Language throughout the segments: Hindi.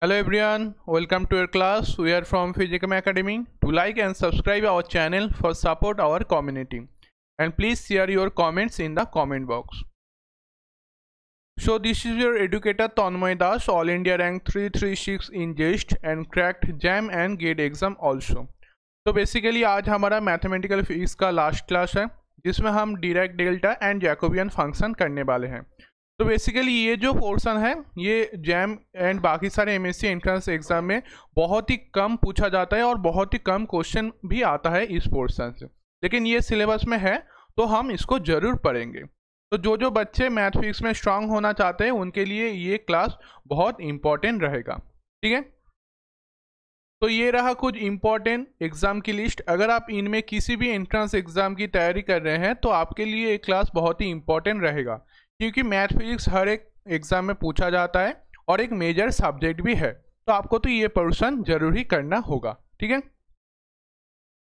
Hello everyone, welcome to your class. We are from Physicum Academy. To like and subscribe our channel for support our community, and please share your comments in the comment box. So this is your educator Tanmay Das, All India rank 336 in GIST and cracked JAM and GATE exam also. तो बेसिकली आज हमारा मैथमेटिकल फिजिक्स का लास्ट क्लास है जिसमें हम direct delta and Jacobian function करने वाले हैं। तो बेसिकली ये जो पोर्शन है ये जैम एंड बाकी सारे एमएससी एंट्रेंस एग्जाम में बहुत ही कम पूछा जाता है और बहुत ही कम क्वेश्चन भी आता है इस पोर्शन से, लेकिन ये सिलेबस में है तो हम इसको जरूर पढ़ेंगे। तो जो बच्चे मैथ फिजिक्स में स्ट्रांग होना चाहते हैं उनके लिए ये क्लास बहुत इंपॉर्टेंट रहेगा। ठीक है, तो ये रहा कुछ इंपॉर्टेंट एग्जाम की लिस्ट। अगर आप इनमें किसी भी एंट्रेंस एग्जाम की तैयारी कर रहे हैं तो आपके लिए ये क्लास बहुत ही इंपॉर्टेंट रहेगा, क्योंकि मैथ फिजिक्स हर एक एग्जाम में पूछा जाता है और एक मेजर सब्जेक्ट भी है, तो आपको तो ये पोर्शन जरूर ही करना होगा। ठीक है,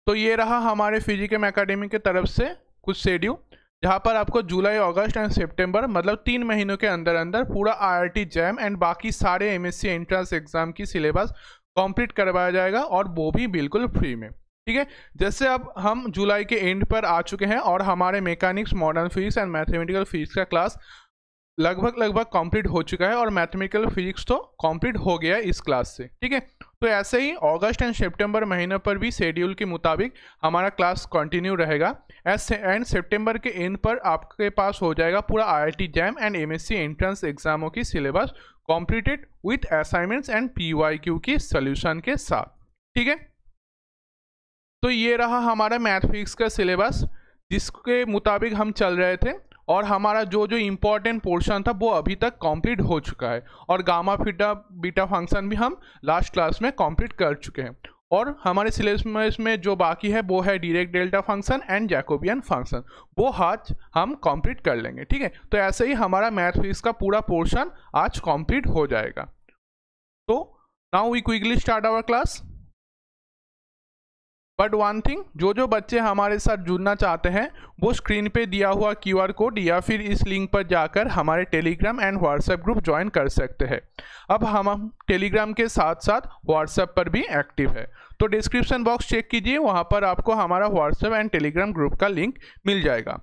तो ये रहा हमारे फिजिकम एकेडमी की तरफ से कुछ शेड्यूल, जहाँ पर आपको जुलाई, अगस्त एंड सितंबर मतलब 3 महीनों के अंदर अंदर पूरा आईआईटी जैम एंड बाकी सारे एमएससी एंट्रेंस एग्जाम की सिलेबस कंप्लीट करवाया जाएगा और वो भी बिल्कुल फ्री में। ठीक है, जैसे अब हम जुलाई के एंड पर आ चुके हैं और हमारे mechanics, modern physics and mathematical physics का क्लास लगभग कंप्लीट हो चुका है और मैथमेटिकल फिजिक्स तो कंप्लीट हो गया है इस क्लास से। ठीक है, तो ऐसे ही अगस्त एंड सितंबर महीने पर भी शेड्यूल के मुताबिक हमारा क्लास कंटिन्यू रहेगा एंड सितंबर के एंड पर आपके पास हो जाएगा पूरा IIT JAM and MSc entrance एग्जामों की syllabus completed with assignments and PYQ की सॉल्यूशन के साथ। ठीक है, तो ये रहा हमारा मैथ फिजिक्स का सिलेबस जिसके मुताबिक हम चल रहे थे और हमारा जो इम्पोर्टेंट पोर्शन था वो अभी तक कंप्लीट हो चुका है और गामा थीटा बीटा फंक्शन भी हम लास्ट क्लास में कंप्लीट कर चुके हैं और हमारे सिलेबस में जो बाकी है वो है direct delta function and Jacobian function, वो आज हम कंप्लीट कर लेंगे। ठीक है, तो ऐसे ही हमारा मैथ फिजिक्स का पूरा पोर्शन आज कंप्लीट हो जाएगा। तो now we quickly start our class. But one thing, जो बच्चे हमारे साथ जुड़ना चाहते हैं वो स्क्रीन पे दिया हुआ क्यूआर कोड या फिर इस लिंक पर जाकर हमारे Telegram and WhatsApp group join कर सकते हैं। अब हम टेलीग्राम के साथ साथ व्हाट्सएप पर भी एक्टिव है, तो डिस्क्रिप्शन बॉक्स चेक कीजिए, वहाँ पर आपको हमारा व्हाट्सएप एंड टेलीग्राम ग्रुप का लिंक मिल जाएगा।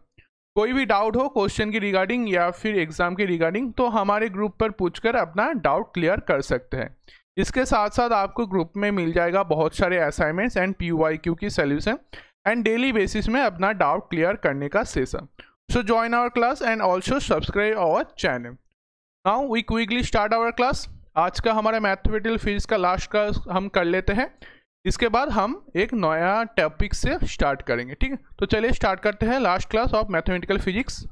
कोई भी डाउट हो क्वेश्चन की रिगार्डिंग या फिर एग्जाम की रिगार्डिंग तो हमारे ग्रुप पर पूछकर अपना डाउट क्लियर कर सकते हैं। इसके साथ साथ आपको ग्रुप में मिल जाएगा बहुत सारे असाइनमेंट्स एंड पीवाईक्यू की सॉल्यूशन एंड डेली बेसिस में अपना डाउट क्लियर करने का session. So join our class and also subscribe our channel. Now we quickly start our class. आज का हमारा मैथमेटिकल फिजिक्स का लास्ट क्लास हम कर लेते हैं, इसके बाद हम एक नया टॉपिक से स्टार्ट करेंगे। ठीक है, तो चलिए स्टार्ट करते हैं last class of mathematical physics.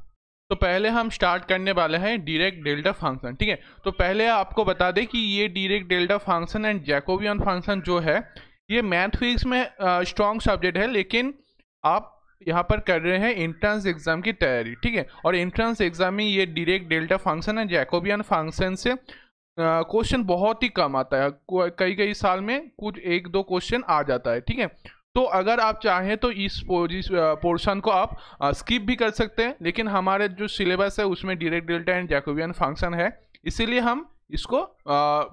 तो पहले हम स्टार्ट करने वाले हैं डायरेक्ट डेल्टा फंक्शन। ठीक है, तो पहले आपको बता दें कि ये direct delta function and Jacobian function जो है ये मैथ फिजिक्स में स्ट्रॉन्ग सब्जेक्ट है, लेकिन आप यहाँ पर कर रहे हैं एंट्रेंस एग्जाम की तैयारी। ठीक है, और एंट्रेंस एग्जाम में ये direct delta function and Jacobian function से क्वेश्चन बहुत ही कम आता है, कई साल में कुछ 1-2 क्वेश्चन आ जाता है। ठीक है, तो अगर आप चाहें तो इस पोर्शन को आप स्किप भी कर सकते हैं, लेकिन हमारे जो सिलेबस है उसमें direct delta and Jacobian function है, इसीलिए हम इसको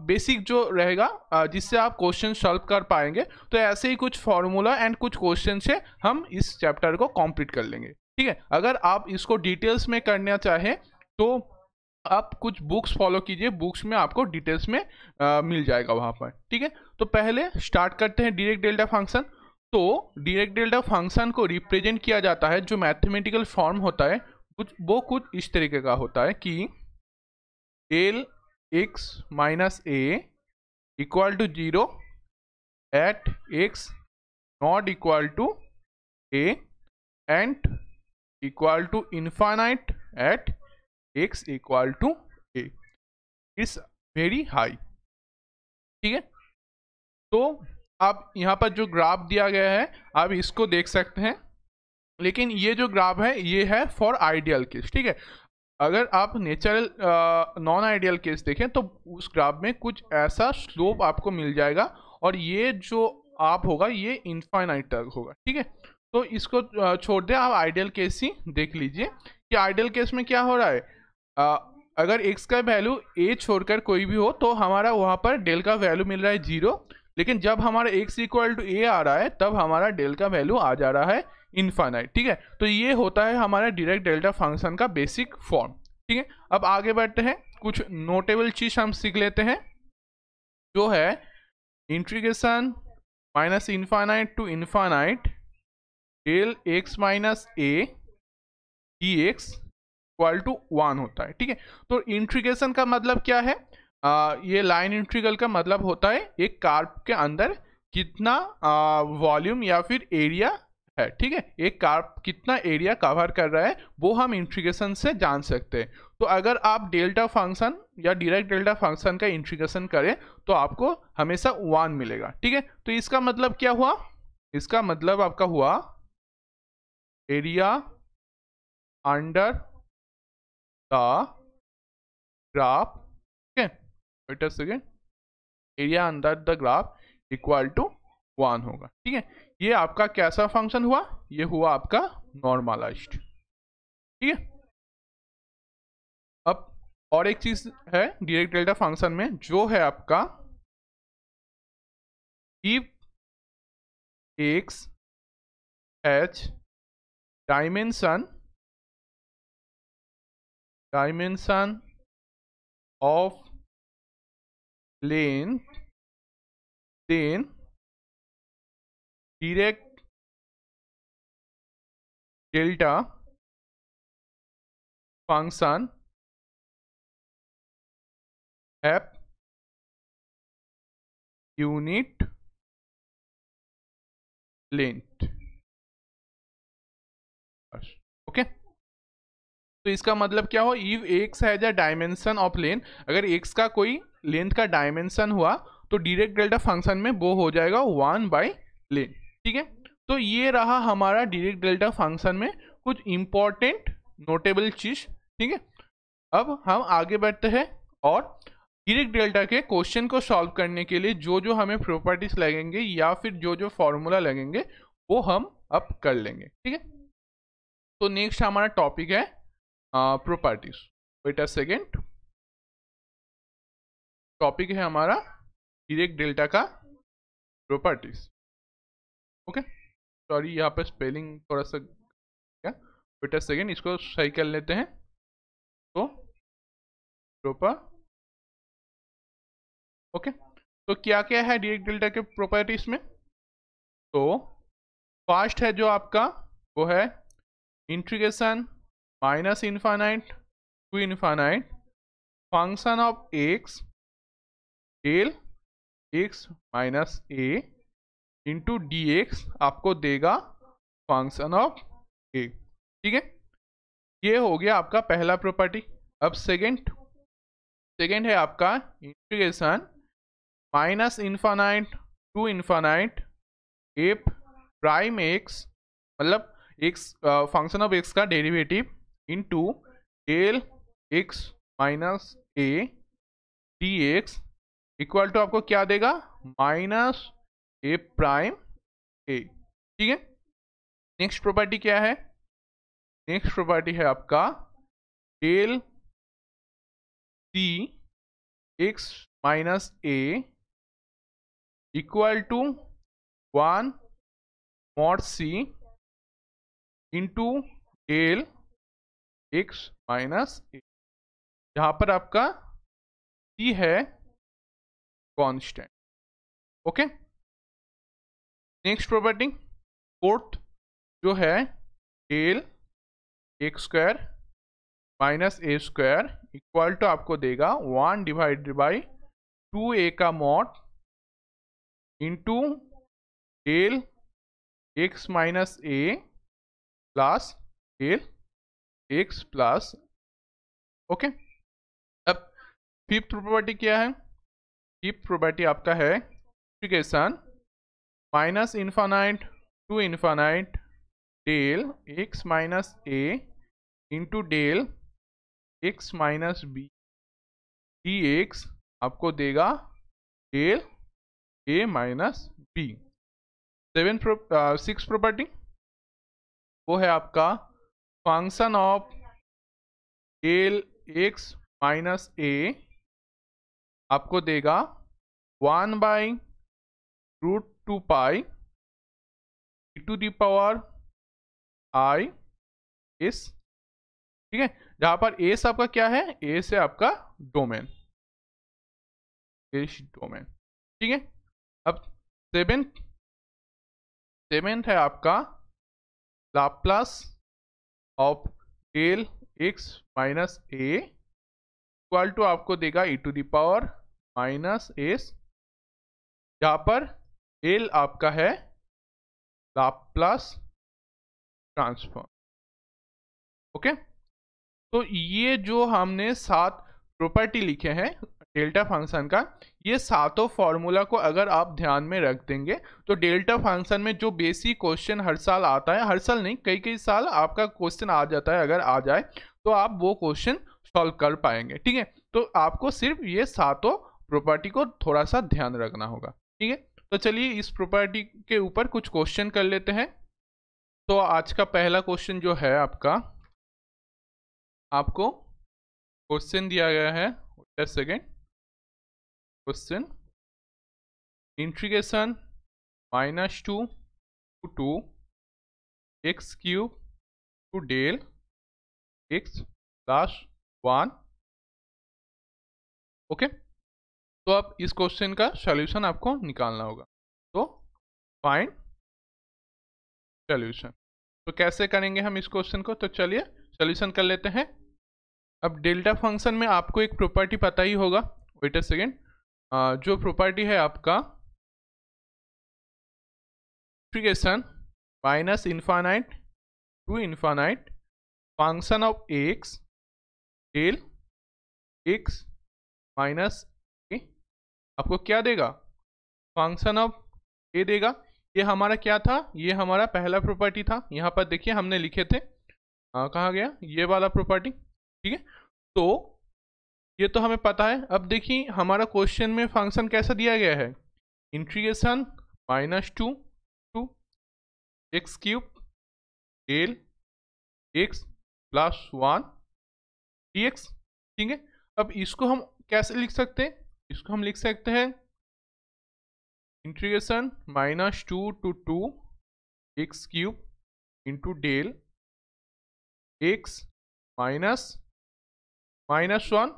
बेसिक जो रहेगा जिससे आप क्वेश्चन सॉल्व कर पाएंगे, तो ऐसे ही कुछ फार्मूला एंड कुछ क्वेश्चन से हम इस चैप्टर को कंप्लीट कर लेंगे। ठीक है, अगर आप इसको डिटेल्स में करना चाहें तो आप कुछ बुक्स फॉलो कीजिए, बुक्स में आपको डिटेल्स में मिल जाएगा वहाँ पर। ठीक है, तो पहले स्टार्ट करते हैं डायरेक्ट डेल्टा फंक्शन। तो डायरेक्ट डेल्टा फंक्शन को रिप्रेजेंट किया जाता है, जो मैथमेटिकल फॉर्म होता है वो कुछ इस तरीके का होता है कि L x minus a equal to 0 at x not equal to a and equal to infinite at x equal to a is very high. ठीक है, तो आप यहाँ पर जो ग्राफ दिया गया है आप इसको देख सकते हैं, लेकिन ये जो ग्राफ है ये है फॉर आइडियल केस। ठीक है, अगर आप नेचुरल नॉन आइडियल केस देखें तो उस ग्राफ में कुछ ऐसा स्लोप आपको मिल जाएगा और ये जो आप होगा ये इनफाइनाइट तक होगा। ठीक है, तो इसको छोड़ दें, आप आइडियल केस ही देख लीजिए कि आइडियल केस में क्या हो रहा है। अगर x का वैल्यू a छोड़कर कोई भी हो तो हमारा वहाँ पर डेल का वैल्यू मिल रहा है 0, लेकिन जब हमारा x इक्वल टू a आ रहा है तब हमारा डेल का वैल्यू आ जा रहा है इनफाइनाइट। ठीक है, तो ये होता है हमारा डायरेक्ट डेल्टा फंक्शन का बेसिक फॉर्म। ठीक है, अब आगे बढ़ते हैं, कुछ नोटेबल चीज हम सीख लेते हैं, जो है integration minus infinite to infinite del x minus a dx equal to 1 होता है। ठीक है, तो इंटीग्रेशन का मतलब क्या है? ये लाइन इंटीग्रल का मतलब होता है एक कार्व के अंदर कितना वॉल्यूम या फिर एरिया है। ठीक है, एक कार्व कितना एरिया कवर कर रहा है वो हम इंटीग्रेशन से जान सकते हैं। तो अगर आप डेल्टा फंक्शन या डायरेक्ट डेल्टा फंक्शन का इंटीग्रेशन करें तो आपको हमेशा 1 मिलेगा। ठीक है, तो इसका मतलब क्या हुआ? इसका मतलब आपका हुआ एरिया अंडर द ग्राफ। ठीक है, wait a second, area under the graph equal to 1 होगा। ठीक है, ये आपका कैसा फंक्शन हुआ? ये हुआ आपका नॉर्मलाइज्ड। ठीक है, अब और एक चीज है डायरेक्ट डेल्टा फंक्शन में, जो है आपका if x has dimension of length, then direct delta function have unit length। Okay, तो इसका मतलब क्या हो? If x has a dimension of length, अगर x का कोई लेंथ का डायमेंशन हुआ तो डायरेक्ट डेल्टा फंक्शन में वो हो जाएगा 1 बाई लेंथ। ठीक है, तो ये रहा हमारा डायरेक्ट डेल्टा फंक्शन में कुछ इंपॉर्टेंट नोटेबल चीज। ठीक है, अब हम आगे बढ़ते हैं और डायरेक्ट डेल्टा के क्वेश्चन को सॉल्व करने के लिए जो जो हमें प्रॉपर्टीज लगेंगे या फिर जो जो फॉर्मूला लगेंगे वो हम अब कर लेंगे। ठीक है, तो नेक्स्ट हमारा टॉपिक है properties. Wait a second, topic है हमारा डायरेक्ट डेल्टा का प्रॉपर्टीज। ओके, सॉरी यहाँ पे स्पेलिंग थोड़ा सा क्या, वेट अ सेकेंड, इसको सही कर लेते हैं। तो प्रॉपर, ओके, तो क्या क्या है डायरेक्ट डेल्टा के प्रॉपर्टीज में? तो फर्स्ट है जो आपका, वो है integration minus infinite to infinite function of x del x minus a into d x आपको देगा फंक्शन ऑफ ए। ठीक है, ये हो गया आपका पहला प्रॉपर्टी। अब सेकेंड है आपका integration minus infinite to infinite f prime x, मतलब एक्स फंक्शन ऑफ एक्स का derivative into del x minus a d x equal to आपको क्या देगा? Minus a prime a. ठीक है, नेक्स्ट प्रॉपर्टी क्या है? नेक्स्ट प्रॉपर्टी है आपका del c x minus a equal to 1 mod c into del x minus a, जहां पर आपका सी है constant. Okay, next property fourth जो है del x square minus a square equal to आपको देगा 1 डिवाइडेड बाई 2a का mod into del x minus a plus del x plus. Okay, अब फिफ्थ प्रॉपर्टी क्या है? फिफ्थ प्रॉपर्टी आपका है integration minus infinite to infinite del x minus a into del x minus b d x आपको देगा del a minus b. Six property वो है आपका function of del x minus a आपको देगा 1/√2 pi to the power i s. ठीक है, जहां पर एस आपका क्या है, एस है आपका डोमेन, डोमेन। ठीक है, अब सेवेंथ है आपका Laplace of del x minus a equal to आपको देगा e to the power minus s, जहां पर एल आपका है लाप्लास ट्रांसफॉर्म। ओके, तो ये जो हमने 7 प्रॉपर्टी लिखे हैं डेल्टा फंक्शन का, ये सातों फॉर्मूला को अगर आप ध्यान में रख देंगे तो डेल्टा फंक्शन में जो बेसिक क्वेश्चन हर साल आता है, हर साल नहीं कई कई साल आपका क्वेश्चन आ जाता है, अगर आ जाए तो आप वो क्वेश्चन सॉल्व कर पाएंगे। ठीक है, तो आपको सिर्फ ये सातों प्रॉपर्टी को थोड़ा सा ध्यान रखना होगा। ठीक है, तो चलिए इस प्रॉपर्टी के ऊपर कुछ क्वेश्चन कर लेते हैं। तो आज का पहला क्वेश्चन जो है आपको क्वेश्चन दिया गया है, just second, question integration -2 to 2 x cube to del x plus 1। Okay, तो अब इस क्वेश्चन का सॉल्यूशन आपको निकालना होगा, तो फाइंड सॉल्यूशन। तो कैसे करेंगे हम इस क्वेश्चन को, तो चलिए सॉल्यूशन कर लेते हैं। अब डेल्टा फंक्शन में आपको एक प्रॉपर्टी पता ही होगा, वेट अ सेकेंड, जो प्रॉपर्टी है आपका integration -infinite to infinite function of x del x minus a, आपको क्या देगा, फंक्शन ऑफ ए देगा। ये हमारा क्या था, ये हमारा पहला प्रॉपर्टी था, यहाँ पर देखिए हमने लिखे थे, कहाँ गया ये वाला प्रॉपर्टी। ठीक है, तो ये तो हमें पता है। अब देखिए हमारा क्वेश्चन में फंक्शन कैसा दिया गया है, integration -2 to x cube del x plus 1 dx। ठीक है, अब इसको हम कैसे लिख सकते हैं, इसको हम लिख सकते हैं integration -2 to 2 x cube into del x minus -1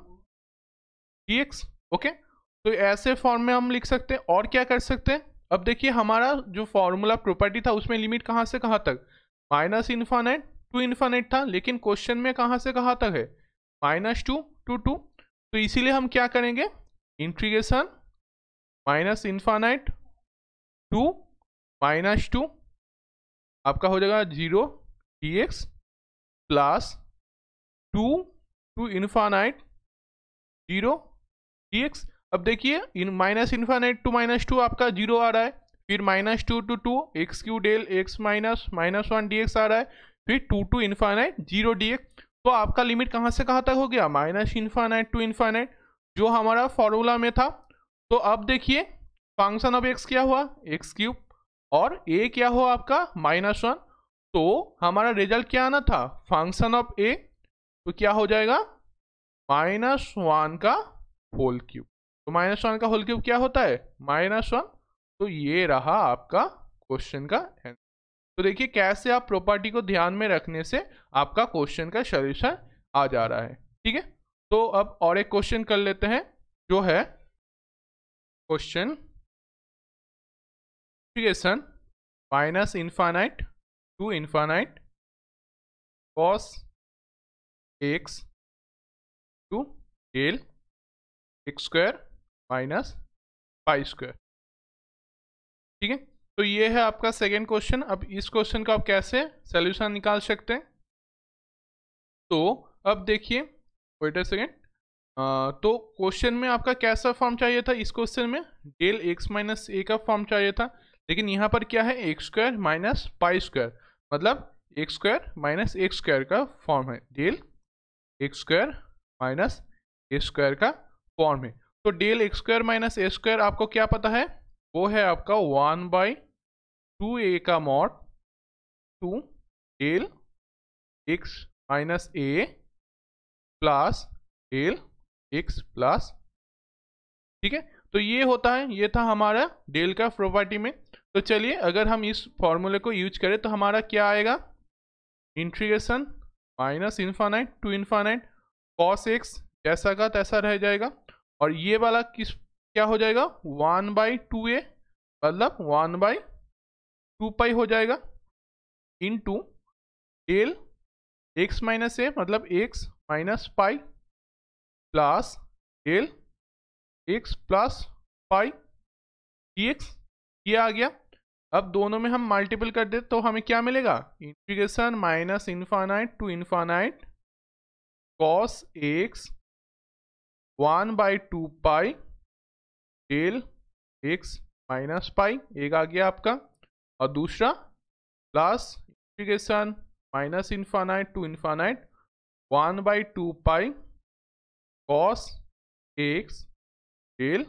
dx। Okay, तो ऐसे फॉर्म में हम लिख सकते हैं। और क्या कर सकते हैं, अब देखिए हमारा जो फॉर्मूला प्रॉपर्टी था उसमें लिमिट कहाँ से कहाँ तक, -इनफाइनाइट टू इनफाइनाइट था, लेकिन क्वेश्चन में कहाँ से कहाँ तक है, -2 to 2। तो इसीलिए हम क्या करेंगे, इंटीग्रेशन -इनफाइनाइट टू -2 आपका हो जाएगा 0 dx plus 2 to infinite 0 dx। अब देखिए -इनफाइनाइट टू -2 आपका 0 आ रहा है, फिर -2 to 2 x cube del x minus -1 dx आ रहा है, फिर 2 टू इनफाइनाइट 0 dx। तो आपका लिमिट कहाँ से कहाँ तक हो गया, -इनफाइनाइट टू इनफाइनाइट, जो हमारा फॉर्मूला में था। तो अब देखिए फंक्शन ऑफ एक्स क्या हुआ, एक्स क्यूब, और ए क्या हुआ आपका -1। तो हमारा रिजल्ट क्या आना था, फंक्शन ऑफ ए, तो क्या हो जाएगा -1 का होल क्यूब। तो -1 का होल क्यूब क्या होता है, -1। तो ये रहा आपका क्वेश्चन का आंसर। तो देखिए कैसे आप प्रॉपर्टी को ध्यान में रखने से आपका क्वेश्चन का सॉल्यूशन आ जा रहा है। ठीक है, तो अब और एक क्वेश्चन कर लेते हैं, जो है question integration -infinite to infinite cos x to del x square minus pi square. ठीक है, तो ये है आपका सेकेंड क्वेश्चन। अब इस क्वेश्चन का आप कैसे सॉल्यूशन निकाल सकते हैं, तो अब देखिए, वेट अ सेकेंड, तो क्वेश्चन में आपका कैसा फॉर्म चाहिए था, इस क्वेश्चन में डेल एक्स माइनस ए का फॉर्म चाहिए था, लेकिन यहाँ पर क्या है, x square minus pi square, मतलब x square minus x square का फॉर्म है, del x square minus a square का फॉर्म है। तो del x square minus a square आपको क्या पता है, वो है आपका 1/2a का mod to del x minus a plus del x plus, ठीक है। तो ये होता है, ये था हमारा डेल का प्रॉपर्टी में। तो चलिए अगर हम इस फॉर्मूले को यूज करें तो हमारा क्या आएगा, integration minus infinite to infinite cos x जैसा का तैसा रह जाएगा, और ये वाला किस क्या हो जाएगा 1/2a, मतलब 1/2 हो जाएगा, into del x minus a मतलब x minus pi plus del x plus pi dx, ये आ गया। अब दोनों में हम मल्टीपल कर दे तो हमें क्या मिलेगा, integration minus infinite to infinite cos x 1/2 pi del x minus pi, एक आ गया आपका, और दूसरा plus integration minus infinite to infinite 1/2 pi cos x del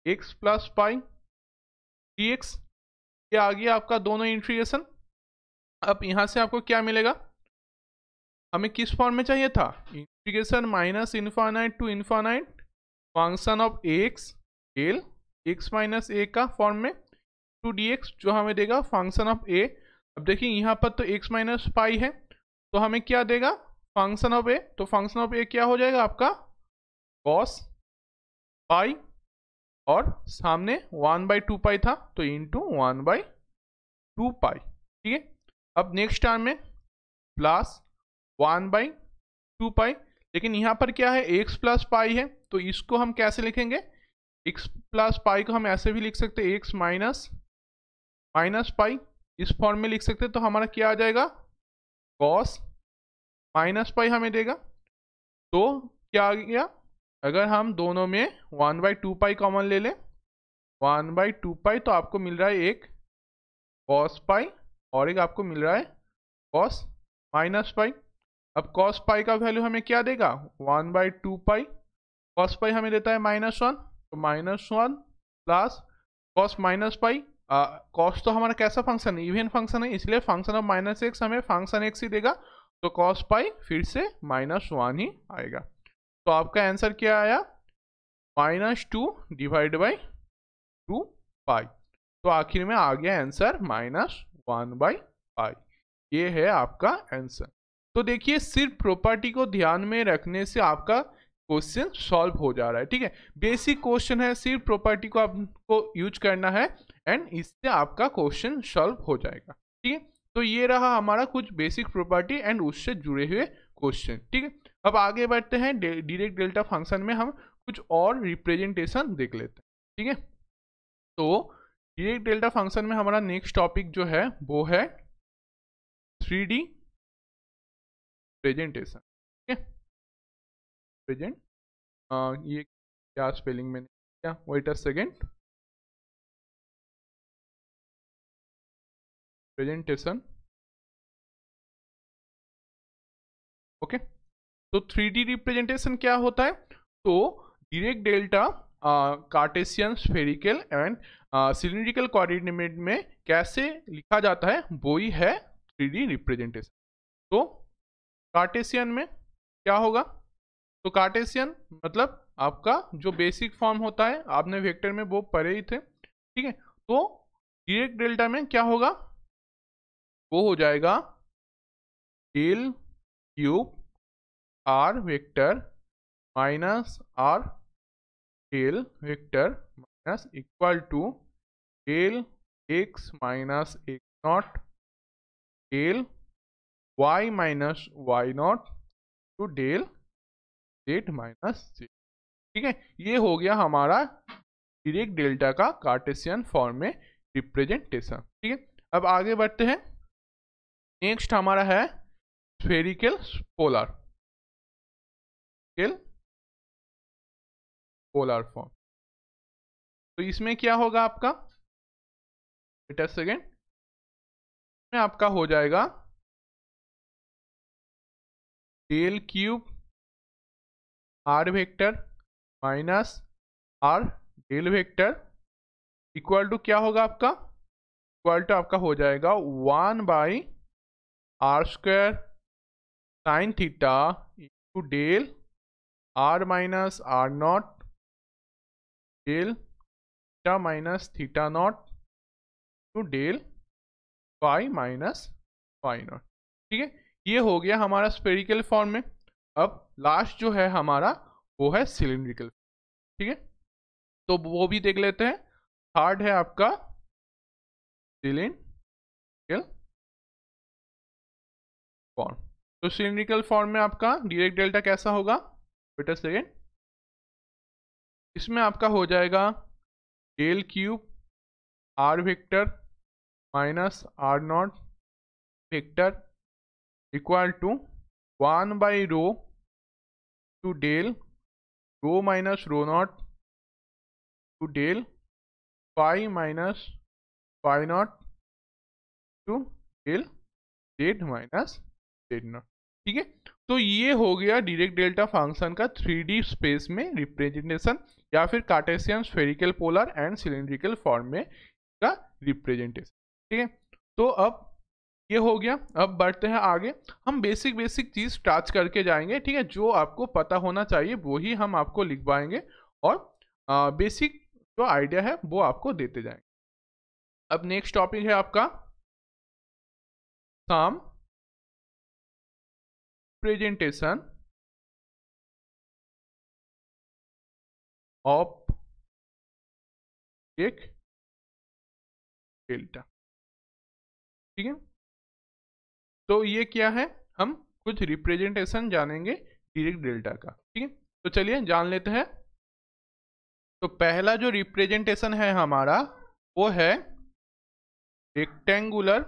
x plus pi dx, ये आ गया आपका दोनों इंटीग्रेशन। अब यहाँ से आपको क्या मिलेगा, हमें किस फॉर्म में चाहिए था, integration minus infinite to infinite function of x del x minus a का फॉर्म में टू dx, जो हमें देगा फंक्शन ऑफ ए। अब देखिए यहाँ पर तो x माइनस पाई है, तो हमें क्या देगा फंक्शन ऑफ ए, तो फंक्शन ऑफ ए क्या हो जाएगा आपका कॉस पाई, और सामने 1/2 पाई था तो इंटू 1/2 पाई, ठीक है। अब नेक्स्ट टर्म में प्लस 1/2 पाई, लेकिन यहाँ पर क्या है x प्लस पाई है, तो इसको हम कैसे लिखेंगे, x प्लस पाई को हम ऐसे भी लिख सकते हैं x माइनस पाई, इस फॉर्म में लिख सकते हैं। तो हमारा क्या आ जाएगा कॉस माइनस पाई हमें देगा, तो क्या आ गया, अगर हम दोनों में 1/2 पाई कॉमन ले लें 1/2 पाई, तो आपको मिल रहा है एक कॉस पाई और एक आपको मिल रहा है कॉस माइनस पाई। अब कॉस पाई का वैल्यू हमें क्या देगा 1/2 पाई, कॉस पाई हमें देता है -1, तो -1 plus cos minus pi, cos तो हमारा कैसा फंक्शन है, इवन फंक्शन है, इसलिए फंक्शन ऑफ -x हमें फंक्शन x ही देगा, तो कॉस पाई फिर से -1 ही आएगा। तो आपका आंसर क्या आया -2 डिवाइड बाई 2 पाई, तो आखिर में आ गया आंसर -1/पाई, ये है आपका आंसर। तो देखिए सिर्फ प्रॉपर्टी को ध्यान में रखने से आपका क्वेश्चन सॉल्व हो जा रहा है, ठीक है। बेसिक क्वेश्चन है, सिर्फ प्रॉपर्टी को आपको यूज करना है एंड इससे आपका क्वेश्चन सॉल्व हो जाएगा, ठीक है। तो ये रहा हमारा कुछ बेसिक प्रॉपर्टी एंड उससे जुड़े हुए क्वेश्चन, ठीक है। अब आगे बढ़ते हैं, डायरेक्ट डेल्टा फंक्शन में हम कुछ और रिप्रेजेंटेशन देख लेते हैं, ठीक है। तो डायरेक्ट डेल्टा फंक्शन में हमारा नेक्स्ट टॉपिक जो है वो है 3D प्रेजेंटेशन, ठीक है। प्रेजेंट ये क्या स्पेलिंग मैंने क्या, wait a second, presentation, okay. तो 3D रिप्रेजेंटेशन क्या होता है, तो direct delta Cartesian spherical and cylindrical coordinate में कैसे लिखा जाता है वो ही है 3D रिप्रेजेंटेशन। तो कार्टेशियन में क्या होगा, तो कार्टेशियन मतलब आपका जो बेसिक फॉर्म होता है, आपने वेक्टर में वो पढ़े ही थे, ठीक है। तो डायरेक्ट डेल्टा में क्या होगा, वो हो जाएगा del cube r vector minus r del vector minus equal to del x minus x not del y minus y not to del z minus z, ठीक है। ये हो गया हमारा डायरेक्ट डेल्टा का कार्टेशियन फॉर्म में रिप्रेजेंटेशन, ठीक है। अब आगे बढ़ते हैं, नेक्स्ट हमारा है स्फेरिकल पोलर फॉर्म। तो इसमें क्या होगा आपका, वेट अ सेकेंड, में आपका हो जाएगा del cube r vector minus r del vector equal to क्या होगा आपका, इक्वल टू आपका हो जाएगा 1/r² sine theta into del r minus r not del theta minus theta not to del phi minus phi not. ठीक है, ये हो गया हमारा स्फेरिकल फॉर्म में। अब लास्ट जो है हमारा वो है सिलिंड्रिकल। ठीक है, तो वो भी देख लेते हैं। थर्ड है आपका सिलिंड्रिकल फॉर्म। तो सिलिंड्रिकल फॉर्म में आपका डायरेक्ट डेल्टा कैसा होगा, वेट अ सेकेंड, इसमें आपका हो जाएगा del cube r vector minus r not vector equal to 1 by rho to del rho minus rho not to del phi minus phi not to del z minus z not. ठीक है, तो ये हो गया डायरेक्ट डेल्टा फंक्शन का 3D स्पेस में रिप्रेजेंटेशन, या फिर Cartesian spherical polar and cylindrical form में का रिप्रेजेंटेशन। ठीक है, तो अब ये हो गया। अब बढ़ते हैं आगे, हम बेसिक चीज टच करके जाएंगे। ठीक है, जो आपको पता होना चाहिए वही हम आपको लिखवाएंगे, और बेसिक जो आइडिया है वो आपको देते जाएंगे। अब नेक्स्ट टॉपिक है आपका सम प्रेजेंटेशन ऑफ एक डेल्टा। ठीक है, तो ये क्या है, हम कुछ रिप्रेजेंटेशन जानेंगे डायरेक्ट डेल्टा का। ठीक है, तो चलिए जान लेते हैं। तो पहला जो रिप्रेजेंटेशन है हमारा वो है रेक्टेंगुलर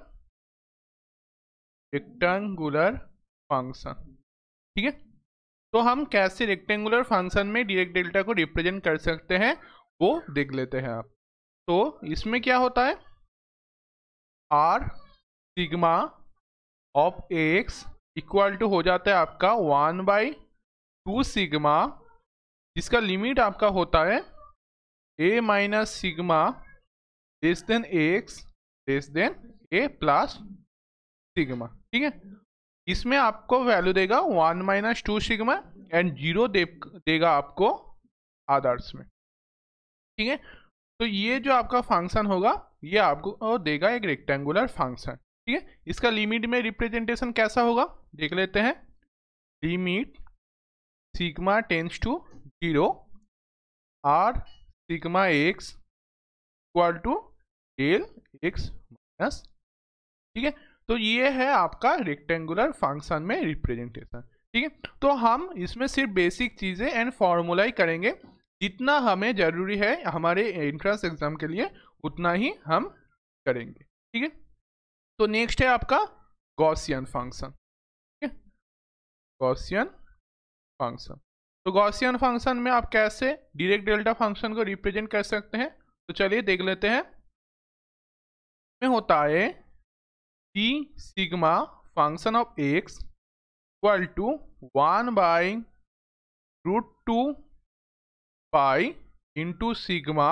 फंक्शन। ठीक है, तो हम कैसे रेक्टेंगुलर फंक्शन में डायरेक्ट डेल्टा को रिप्रेजेंट कर सकते हैं वो देख लेते हैं आप। तो इसमें क्या होता है, r sigma of x equal to हो जाता है आपका 1/2 सिग्मा, जिसका लिमिट आपका होता है a minus sigma less than x less than a plus sigma. ठीक है, इसमें आपको वैल्यू देगा 1-2 सिग्मा एंड 0 देगा आपको आदर्श में। ठीक है, तो ये जो आपका फंक्शन होगा ये आपको देगा एक रेक्टेंगुलर फंक्शन। ठीक है, इसका लिमिट में रिप्रेजेंटेशन कैसा होगा देख लेते हैं। Limit sigma tends to 0 r sigma x equal to del x minus. ठीक है, तो ये है आपका रेक्टेंगुलर फंक्शन में रिप्रेजेंटेशन। ठीक है, तो हम इसमें सिर्फ बेसिक चीज़ें एंड फॉर्मूला ही करेंगे, जितना हमें जरूरी है हमारे एंट्रेंस एग्जाम के लिए उतना ही हम करेंगे। ठीक है, तो नेक्स्ट है आपका गॉसियन फंक्शन। ठीक है, गॉसियन फंक्शन। तो गॉसियन फंक्शन में आप कैसे डायरेक्ट डेल्टा फंक्शन को रिप्रेजेंट कर सकते हैं, तो चलिए देख लेते हैं। में होता है T sigma function of x equal to 1/√2 pi into sigma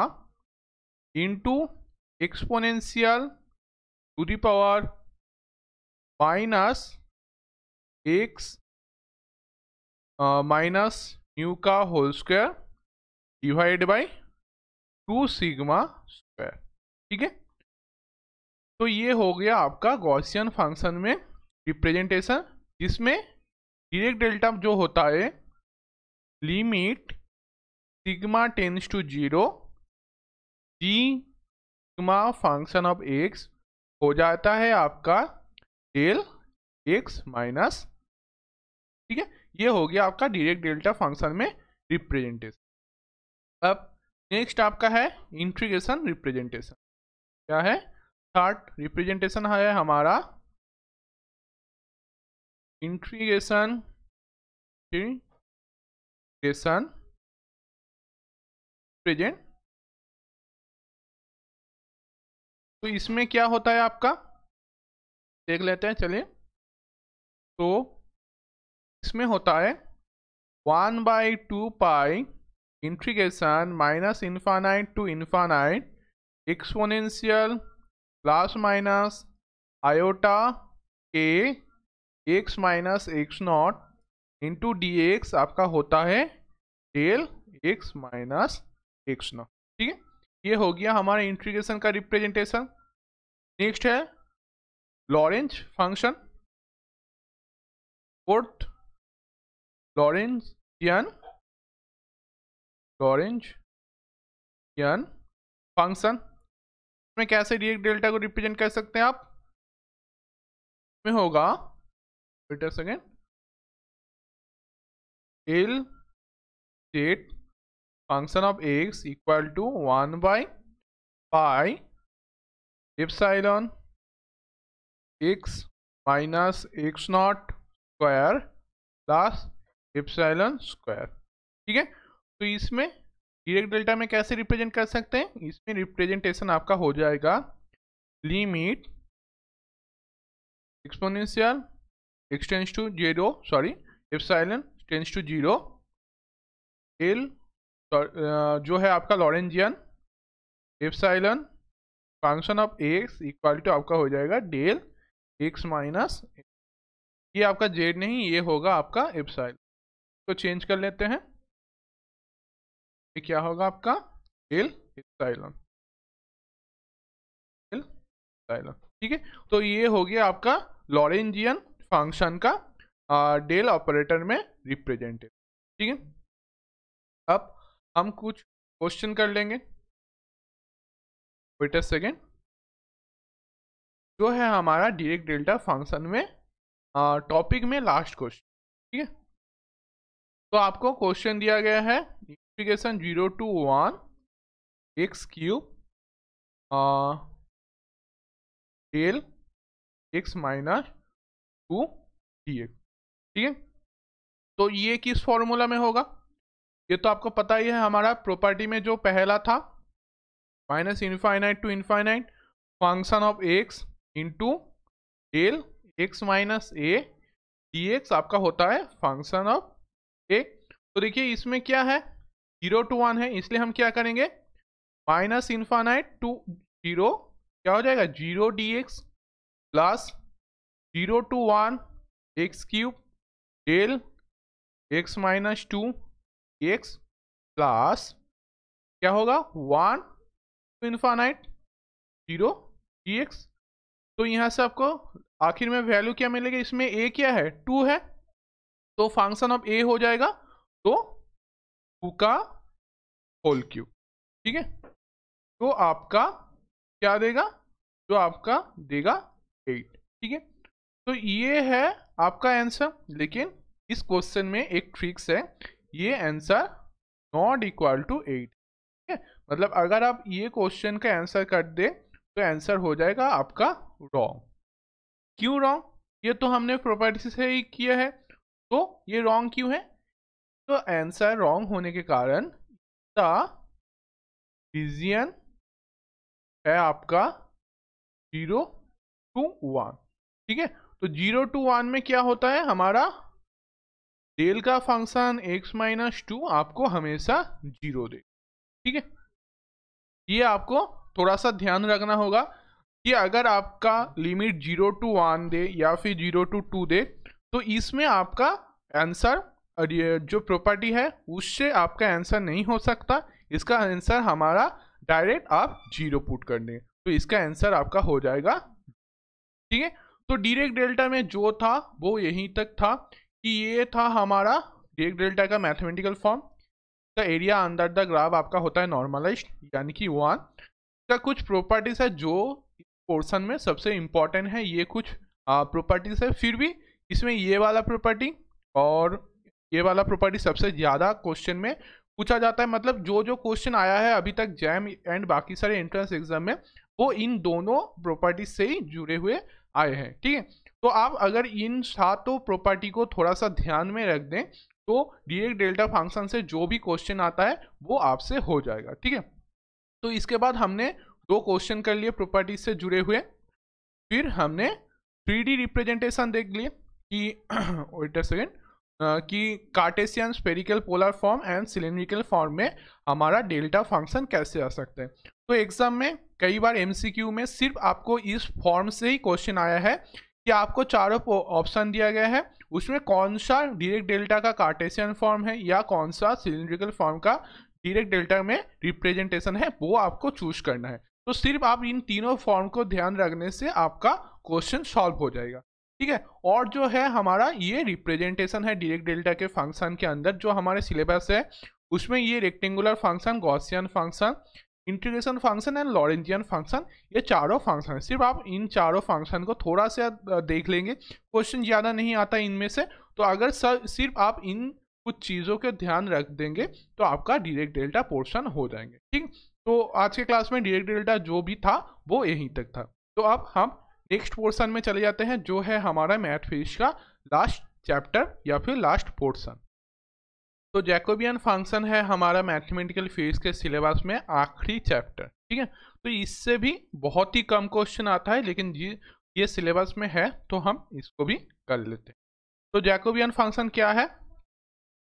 into exponential to the power minus x minus mu का whole square divide by 2 sigma square. ठीक है, तो ये हो गया आपका गॉसियन फंक्शन में रिप्रेजेंटेशन, जिसमें डायरेक्ट डेल्टा जो होता है limit sigma tends to 0 G sigma function of x हो जाता है आपका डेल एक्स माइनस। ठीक है, ये हो गया आपका डायरेक्ट डेल्टा फंक्शन में रिप्रेजेंटेशन। अब नेक्स्ट आपका है इंटीग्रेशन रिप्रेजेंटेशन। क्या है, थर्ड रिप्रेजेंटेशन है हमारा इंटीग्रेशन प्रेजेंट। तो इसमें क्या होता है आपका देख लेते हैं, चलिए। तो इसमें होता है 1/2 pi integration minus infinite to infinite exponential plus minus iota k x minus x not into d x आपका होता है del x minus x not. ठीक है, ये हो गया हमारा इंटीग्रेशन का रिप्रेजेंटेशन। नेक्स्ट है Lorentz function, fourth Lorentzian function में कैसे डायरेक्ट डेल्टा को रिप्रेजेंट कर सकते हैं आप, में होगा wait a second, L state function of x equal to 1 by pi epsilon x minus x not square plus epsilon square. ठीक है, तो इसमें डायरेक्ट डेल्टा में कैसे रिप्रेजेंट कर सकते हैं, इसमें रिप्रेजेंटेशन आपका हो जाएगा limit exponential x tends to zero, sorry epsilon tends to zero, L जो है आपका Lorentzian epsilon function of x equal to आपका हो जाएगा डेल एक्स माइनस, ये आपका जेड नहीं, ये होगा आपका एप्सिलॉन। तो चेंज कर लेते हैं, ये क्या होगा आपका डेल एप्सिलॉन। ठीक है, तो ये हो गया आपका लॉरेंजियन फंक्शन का डेल ऑपरेटर में रिप्रेजेंटेड। ठीक है, अब हम कुछ क्वेश्चन कर लेंगे, वेट अ सेकेंड। जो है हमारा डायरेक्ट डेल्टा फंक्शन में टॉपिक में लास्ट क्वेश्चन। ठीक है, तो आपको क्वेश्चन दिया गया है integration 0 to 1 x cube del x minus 2 dx। ठीक है, तो ये किस फॉर्मूला में होगा, ये तो आपको पता ही है, हमारा प्रॉपर्टी में जो पहला था minus infinite to infinite function of x into del x minus a d x आपका होता है फंक्शन ऑफ ए। तो देखिए इसमें क्या है 0 to 1 है, इसलिए हम क्या करेंगे माइनस इनफाइनाइट टू 0 क्या हो जाएगा 0 dx plus 0 to 1 x cube del x minus 2 x plus क्या होगा 1 to इनफाइनाइट 0 dx। तो यहाँ से आपको आखिर में वैल्यू क्या मिलेगा, इसमें a क्या है 2 है, तो फंक्शन ऑफ a हो जाएगा तो 2 का होल क्यूब। ठीक है, तो आपका क्या देगा, जो आपका देगा 8। ठीक है, तो ये है आपका आंसर, लेकिन इस क्वेश्चन में एक ट्रिक्स है, ये आंसर नॉट इक्वल टू 8। ठीक है, मतलब अगर आप ये क्वेश्चन का आंसर कर दे तो आंसर हो जाएगा आपका रॉन्ग। क्यों रॉन्ग, ये तो हमने प्रॉपर्टी से ही किया है, तो ये रॉन्ग क्यों है, तो आंसर रॉन्ग होने के कारण द रीजन है आपका 0 to 1। ठीक है, तो 0 to 1 में क्या होता है हमारा डेल का फंक्शन x माइनस 2 आपको हमेशा 0 दे। ठीक है, ये आपको थोड़ा सा ध्यान रखना होगा कि अगर आपका लिमिट 0 to 1 दे या फिर 0 to 2 दे, तो इसमें आपका आंसर जो प्रॉपर्टी है उससे आपका आंसर नहीं हो सकता, इसका आंसर हमारा डायरेक्ट आप 0 पुट कर दें, तो इसका आंसर आपका हो जाएगा। ठीक है, तो डायरेक्ट डेल्टा में जो था वो यहीं तक था कि ये था हमारा डायरेक्ट डेल्टा का मैथमेटिकल फॉर्म। का एरिया अंडर द ग्राफ आपका होता है नॉर्मलाइज्ड यानी कि 1। का कुछ प्रॉपर्टीज है जो पोर्शन में सबसे इंपॉर्टेंट है, ये कुछ प्रॉपर्टीज है, फिर भी इसमें ये वाला प्रॉपर्टी और ये वाला प्रॉपर्टी सबसे ज़्यादा क्वेश्चन में पूछा जाता है। मतलब जो जो क्वेश्चन आया है अभी तक जैम एंड बाकी सारे एंट्रेंस एग्जाम में, वो इन दोनों प्रॉपर्टी से ही जुड़े हुए आए हैं। ठीक है, तो आप अगर इन सातों प्रॉपर्टी को थोड़ा सा ध्यान में रख दें तो डायरेक्ट डेल्टा फंक्शन से जो भी क्वेश्चन आता है वो आपसे हो जाएगा। ठीक है, तो इसके बाद हमने 2 क्वेश्चन कर लिए प्रॉपर्टी से जुड़े हुए, फिर हमने 3D रिप्रेजेंटेशन देख लिए कि वेट अ सेकेंड कि Cartesian spherical polar form and cylindrical form में हमारा डेल्टा फंक्शन कैसे आ सकता है। तो एग्जाम में कई बार MCQ में सिर्फ आपको इस फॉर्म से ही क्वेश्चन आया है कि आपको चारों ऑप्शन दिया गया है, उसमें कौन सा डायरेक्ट डेल्टा का कार्टेशियन फॉर्म है या कौन सा सिलिंड्रिकल फॉर्म का डायरेक्ट डेल्टा में रिप्रेजेंटेशन है, वो आपको चूज करना है। तो सिर्फ आप इन तीनों फॉर्म को ध्यान रखने से आपका क्वेश्चन सॉल्व हो जाएगा, ठीक है। और जो है हमारा ये रिप्रेजेंटेशन है डायरेक्ट डेल्टा के फंक्शन के अंदर, जो हमारे सिलेबस है उसमें ये rectangular function, Gaussian function, integration function and Laurentian function, ये चारों फंक्शन है। सिर्फ आप इन चारों फंक्शन को थोड़ा सा देख लेंगे, क्वेश्चन ज़्यादा नहीं आता इनमें से। तो अगर सिर्फ आप इन कुछ चीज़ों के ध्यान रख देंगे तो आपका डायरेक्ट डेल्टा पोर्शन हो जाएंगे, ठीक। तो आज के क्लास में डायरेक्ट डेल्टा जो भी था वो यहीं तक था। तो अब हम नेक्स्ट पोर्शन में चले जाते हैं, जो है हमारा मैथ फिजिक्स का लास्ट चैप्टर या फिर लास्ट पोर्शन। तो जैकोबियन फंक्शन है हमारा मैथमेटिकल फिजिक्स के सिलेबस में आखिरी चैप्टर, ठीक है। तो इससे भी बहुत ही कम क्वेश्चन आता है, लेकिन ये सिलेबस में है तो हम इसको भी कर लेते हैं। तो जैकोबियन फंक्शन क्या है?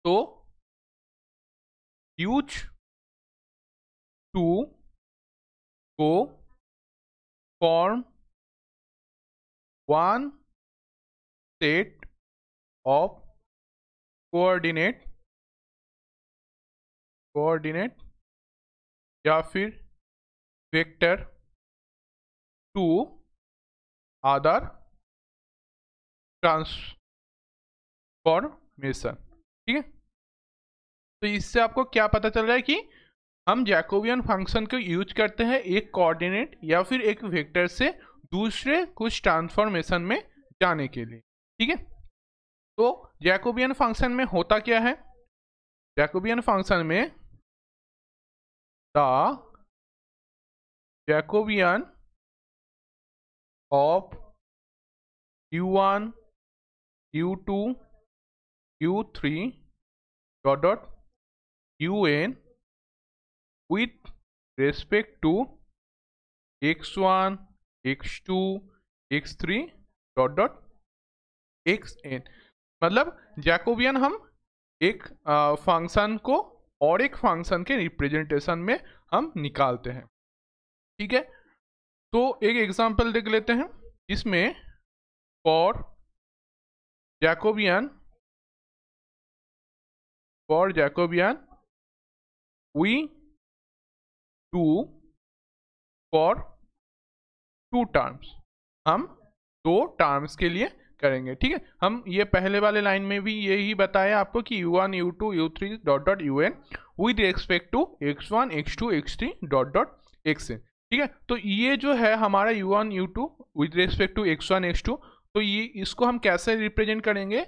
तो यूज टू को form one set of coordinate या फिर वेक्टर टू अदर ट्रांसफॉर्मेशन, ठीक है। तो इससे आपको क्या पता चल रहा है कि हम जैकोबियन फंक्शन को यूज करते हैं एक कोऑर्डिनेट या फिर एक वेक्टर से दूसरे कुछ ट्रांसफॉर्मेशन में जाने के लिए, ठीक है। तो जैकोबियन फंक्शन में होता क्या है? जैकोबियन फंक्शन में the Jacobian of u1 u2 u3 dot un with respect to x1 x2 x3 dot xn, मतलब जैकोबियन हम एक फंक्शन को और एक फंक्शन के रिप्रेजेंटेशन में हम निकालते हैं, ठीक है। तो एक एग्जांपल देख लेते हैं इसमें। For Jacobian we do for two terms, हम दो टर्म्स के लिए करेंगे, ठीक है। हम ये पहले वाले लाइन में भी यही बताया आपको कि u1 u2 u3 dot un with respect to x1 x2 x3 dot xn, ठीक है। तो ये जो है हमारा u1 u2 with respect to x1 x2, तो ये इसको हम कैसे रिप्रेजेंट करेंगे?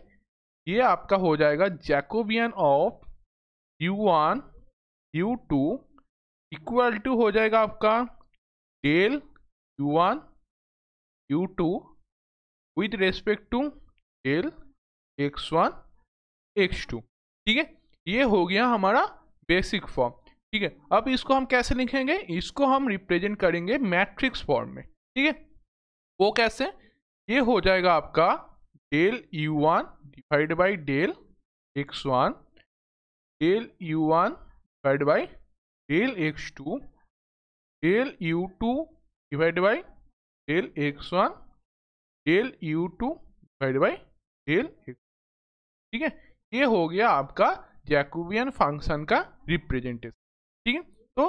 ये आपका हो जाएगा Jacobian of u1 u2 equal to हो जाएगा आपका del u1 u2 with respect to del x1 x2, ठीक है। ये हो गया हमारा बेसिक फॉर्म, ठीक है। अब इसको हम कैसे लिखेंगे? इसको हम रिप्रेजेंट करेंगे मैट्रिक्स फॉर्म में, ठीक है। वो कैसे? ये हो जाएगा आपका del u1 divide by del x1, del u1 divide by del x2, del u2 divide by del x1, del u2 divide by del x, ठीक है। ये हो गया आपका जैकोबियन फंक्शन का रिप्रेजेंटेशन, ठीक है। तो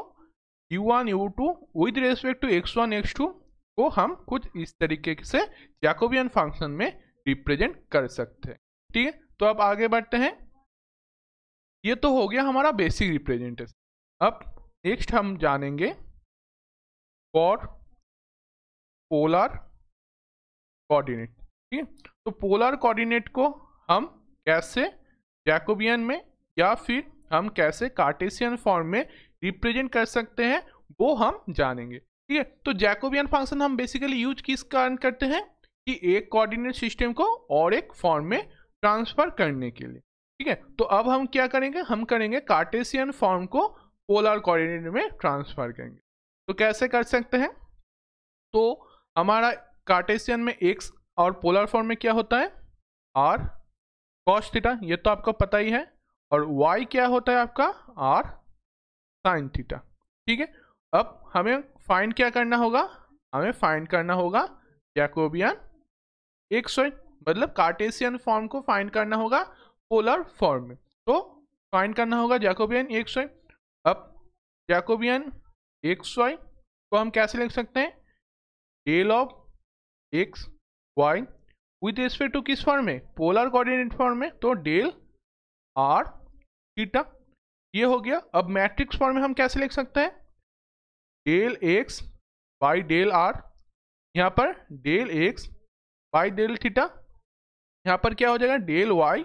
u1 u2 with respect to x1 x2 को हम कुछ इस तरीके से जैकोबियन फंक्शन में रिप्रेजेंट कर सकते हैं, ठीक है। तो अब आगे बढ़ते हैं। ये तो हो गया हमारा बेसिक रिप्रेजेंटेशन। अब नेक्स्ट हम जानेंगे फॉर पोलर कोऑर्डिनेट, ठीक है। तो पोलर कोऑर्डिनेट को हम कैसे जैकोबियन में या फिर हम कैसे कार्टेशियन फॉर्म में रिप्रेजेंट कर सकते हैं वो हम जानेंगे, ठीक है। तो जैकोबियन फंक्शन हम बेसिकली यूज किस कारण करते हैं कि एक कोऑर्डिनेट सिस्टम को और एक फॉर्म में ट्रांसफर करने के लिए, ठीक है। तो अब हम क्या करेंगे? हम करेंगे कार्टेशियन फॉर्म को पोलर कोऑर्डिनेट में ट्रांसफर करेंगे। तो कैसे कर सकते हैं? तो हमारा कार्टेशियन में x और पोलर फॉर्म में क्या होता है? r cos थीटा, ये तो आपको पता ही है। और y क्या होता है आपका? r sin थीटा, ठीक है। अब हमें फाइंड क्या करना होगा? हमें फाइंड करना होगा जैकोबियन x y, मतलब कार्टेशियन फॉर्म को फाइंड करना होगा पोलर फॉर्म में। तो फाइंड करना होगा जैकोबियन एक्स वाई। अब जैकोबियन एक्स वाई को हम कैसे लिख सकते हैं, del of x y with respect to किस फॉर्म में, पोलर कोऑर्डिनेट फॉर्म में, तो डेल आर थीटा ये हो गया। अब मैट्रिक्स फॉर्म में हम कैसे लिख सकते हैं, del x by del r, यहाँ पर del x by del theta, यहाँ पर क्या हो जाएगा del y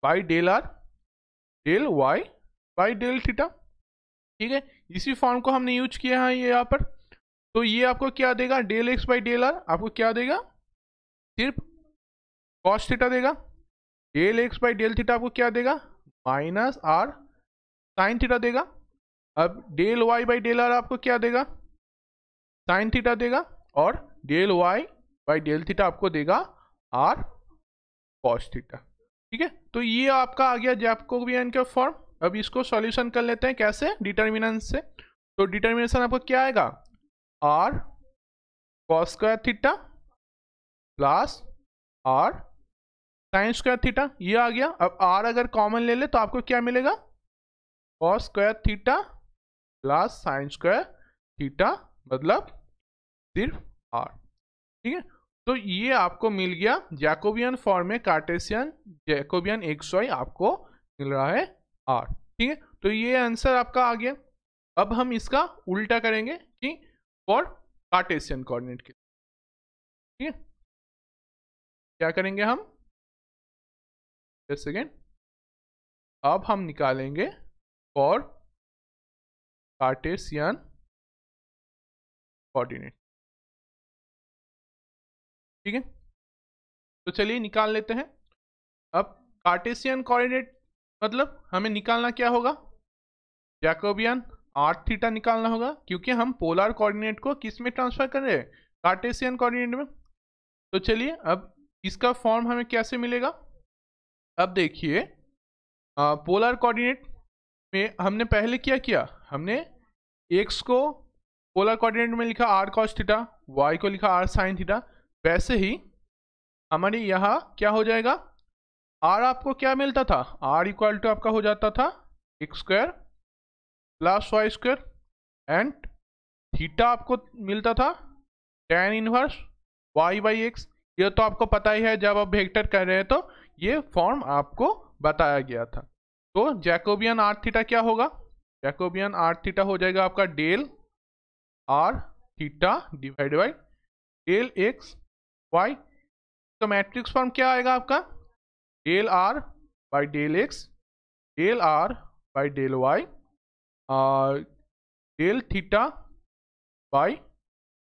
by del r, del y by del theta. ठीक है, इसी फॉर्म को हमने यूज किया है ये यहाँ पर। तो ये आपको क्या देगा, del x by del r आपको क्या देगा, सिर्फ कॉस थीटा देगा। Del x by del theta आपको क्या देगा, माइनस आर साइन थीटा देगा। अब del y by del r आपको क्या देगा, साइन थीटा देगा, और del y by del theta आपको देगा आर कॉस थीटा। ठीक है, तो ये आपका आ गया जैकोबियन का फॉर्म। अब इसको सॉल्यूशन कर लेते हैं कैसे, डिटर्मिनेंट से। तो डिटर्मिनेशन आपको क्या आएगा, r cos square theta plus r sine square theta, ये आ गया। अब आर अगर कॉमन ले ले तो आपको क्या मिलेगा, cos square theta plus sign square theta, मतलब सिर्फ आर। ठीक है, तो ये आपको मिल गया जैकोबियन फॉर्म में कार्टेशियन जैकोबियन एक्स वाई आपको मिल रहा है आर। ठीक है, तो ये आंसर आपका आ गया। अब हम इसका उल्टा करेंगे कि फॉर कार्टेशियन कोऑर्डिनेट के। ठीक है, क्या करेंगे हम, जस्ट सेकेंड, अब हम निकालेंगे फॉर कार्टेशियन कोऑर्डिनेट। ठीक है, तो चलिए निकाल लेते हैं। अब कार्टेशियन कोऑर्डिनेट मतलब हमें निकालना क्या होगा, जैकोबियन आर थीटा निकालना होगा, क्योंकि हम पोलर कोऑर्डिनेट को किस में ट्रांसफर कर रहे हैं, कार्टेशियन कोऑर्डिनेट में। तो चलिए अब इसका फॉर्म हमें कैसे मिलेगा। अब देखिए पोलर कोऑर्डिनेट में हमने पहले क्या किया, हमने एक्स को पोलर कोऑर्डिनेट में लिखा आर कॉस थीटा, वाई को लिखा आर साइन थीटा। वैसे ही हमारे यहाँ क्या हो जाएगा, आर आपको क्या मिलता था, आर इक्वल टू आपका हो जाता था x square plus y square, and theta आपको मिलता था tan inverse y by x. ये तो आपको पता ही है, जब आप वेक्टर कर रहे हैं तो ये फॉर्म आपको बताया गया था। तो जैकोबियन आर थीटा क्या होगा, जैकोबियन आर थीटा हो जाएगा आपका del r theta divide by del x y. तो मैट्रिक्स फॉर्म क्या आएगा आपका, del r by del x, del r by del y, del theta by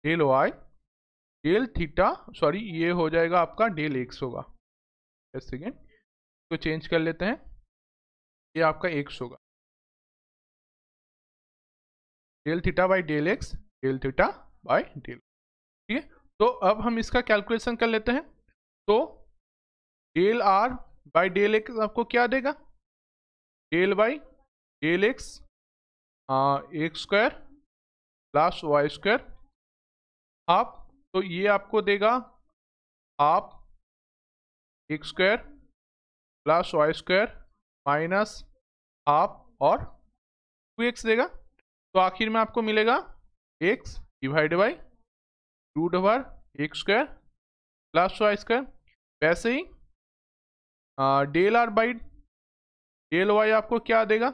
del y, del theta sorry ये हो जाएगा आपका डेल एक्स होगा। एक सेकेंड, तो चेंज कर लेते हैं, ये आपका एक्स होगा, del theta by del x, del theta by del. ठीक है, तो अब हम इसका कैलकुलेशन कर लेते हैं। तो del r by del x आपको क्या देगा, del by del x x square plus y square half, तो ये आपको देगा half x square plus y square minus half और 2x देगा। तो आखिर में आपको मिलेगा x divide by root over x square plus y square. वैसे ही del r by del y आपको क्या देगा,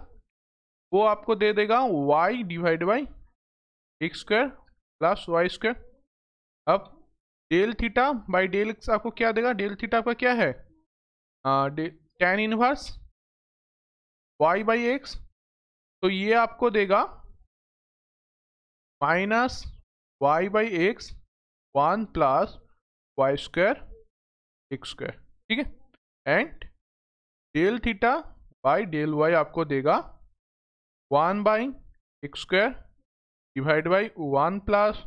वो आपको दे देगा y divide by x square plus y square. अब del theta by del x आपको क्या देगा, डेल थीटा आपका क्या है tan inverse y by x, तो ये आपको देगा minus y by x 1 plus y square x square. ठीक है, and del theta by del y आपको देगा 1 by x square divide by 1 plus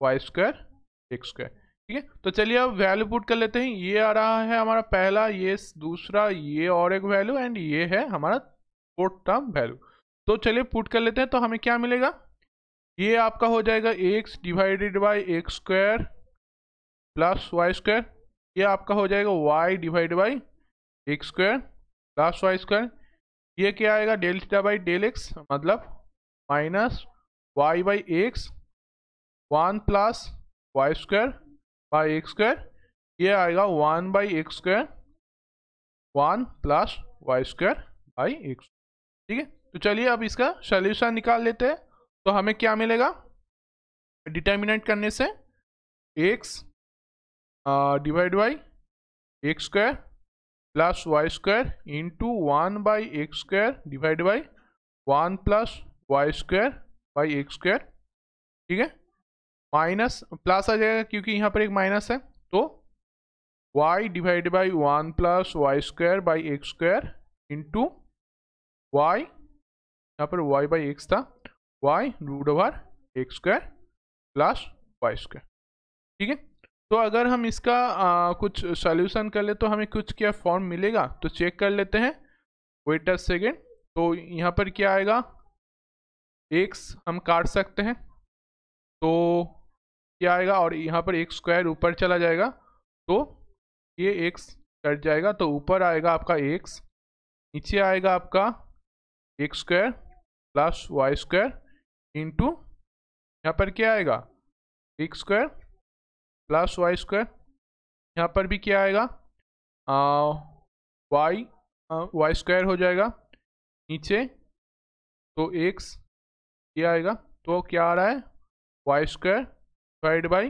y square x square. ठीक है, तो चलिए अब वैल्यू पुट कर लेते हैं। ये आ रहा है हमारा पहला, ये दूसरा, ये और एक वैल्यू, एंड ये है हमारा फोर्थ टर्म वैल्यू। तो चलिए पुट कर लेते हैं, तो हमें क्या मिलेगा, ये आपका हो जाएगा x divided by x square plus y square ये आपका हो जाएगा y divide by x square plus y square. ये क्या आएगा, del theta by del x, मतलब minus y by x 1 plus y square by x square. ये आएगा 1 by x square 1 plus y square by x. ठीक है, तो चलिए अब इसका सोल्यूशन निकाल लेते हैं। तो हमें क्या मिलेगा, डिटर्मिनेंट करने से x divide by x square plus y square into 1 by x square divide by 1 plus y square by x square. ठीक है, माइनस प्लस आ जाएगा क्योंकि यहाँ पर एक माइनस है, तो y divide by 1 plus y square by x square into y, यहाँ पर y बाई एक्स था, y root over x square plus y square. ठीक है, तो अगर हम इसका कुछ सॉल्यूशन कर ले तो हमें कुछ क्या फॉर्म मिलेगा, तो चेक कर लेते हैं। Wait a second. तो यहाँ पर क्या आएगा, x हम काट सकते हैं, तो क्या आएगा, और यहाँ पर एक्स स्क्वायर ऊपर चला जाएगा, तो ये x कट जाएगा, तो ऊपर आएगा आपका x, नीचे आएगा आपका x square plus y square into यहाँ पर क्या आएगा, x square plus y square. यहाँ पर भी क्या आएगा, वाई स्क्वायर हो जाएगा नीचे, तो एक्स ये आएगा, तो क्या आ रहा है, वाई स्क्वायर डिवाइड बाई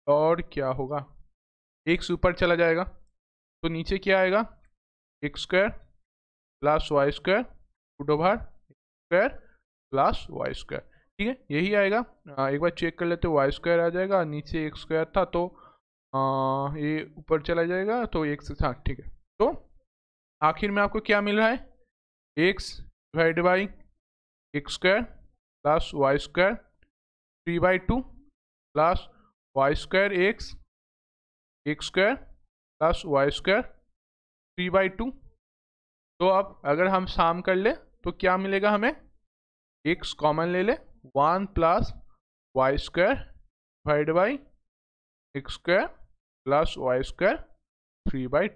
और क्या होगा, एक्स ऊपर चला जाएगा, तो नीचे क्या आएगा, x square plus y square root over square plus y square. ठीक है, यही आएगा। एक बार चेक कर लेते, वाई स्क्वायर आ जाएगा, नीचे एक्स स्क्वायर था, तो ये ऊपर चला जाएगा, तो एक्स था। ठीक है, तो आखिर में आपको क्या मिल रहा है, x divide by x square plus y square 3/2 plus y square x square plus y square 3/2। तो अब अगर हम शाम कर ले तो क्या मिलेगा हमें, एक्स कॉमन ले ले, 1 plus y square divide by x square plus y square 3/2।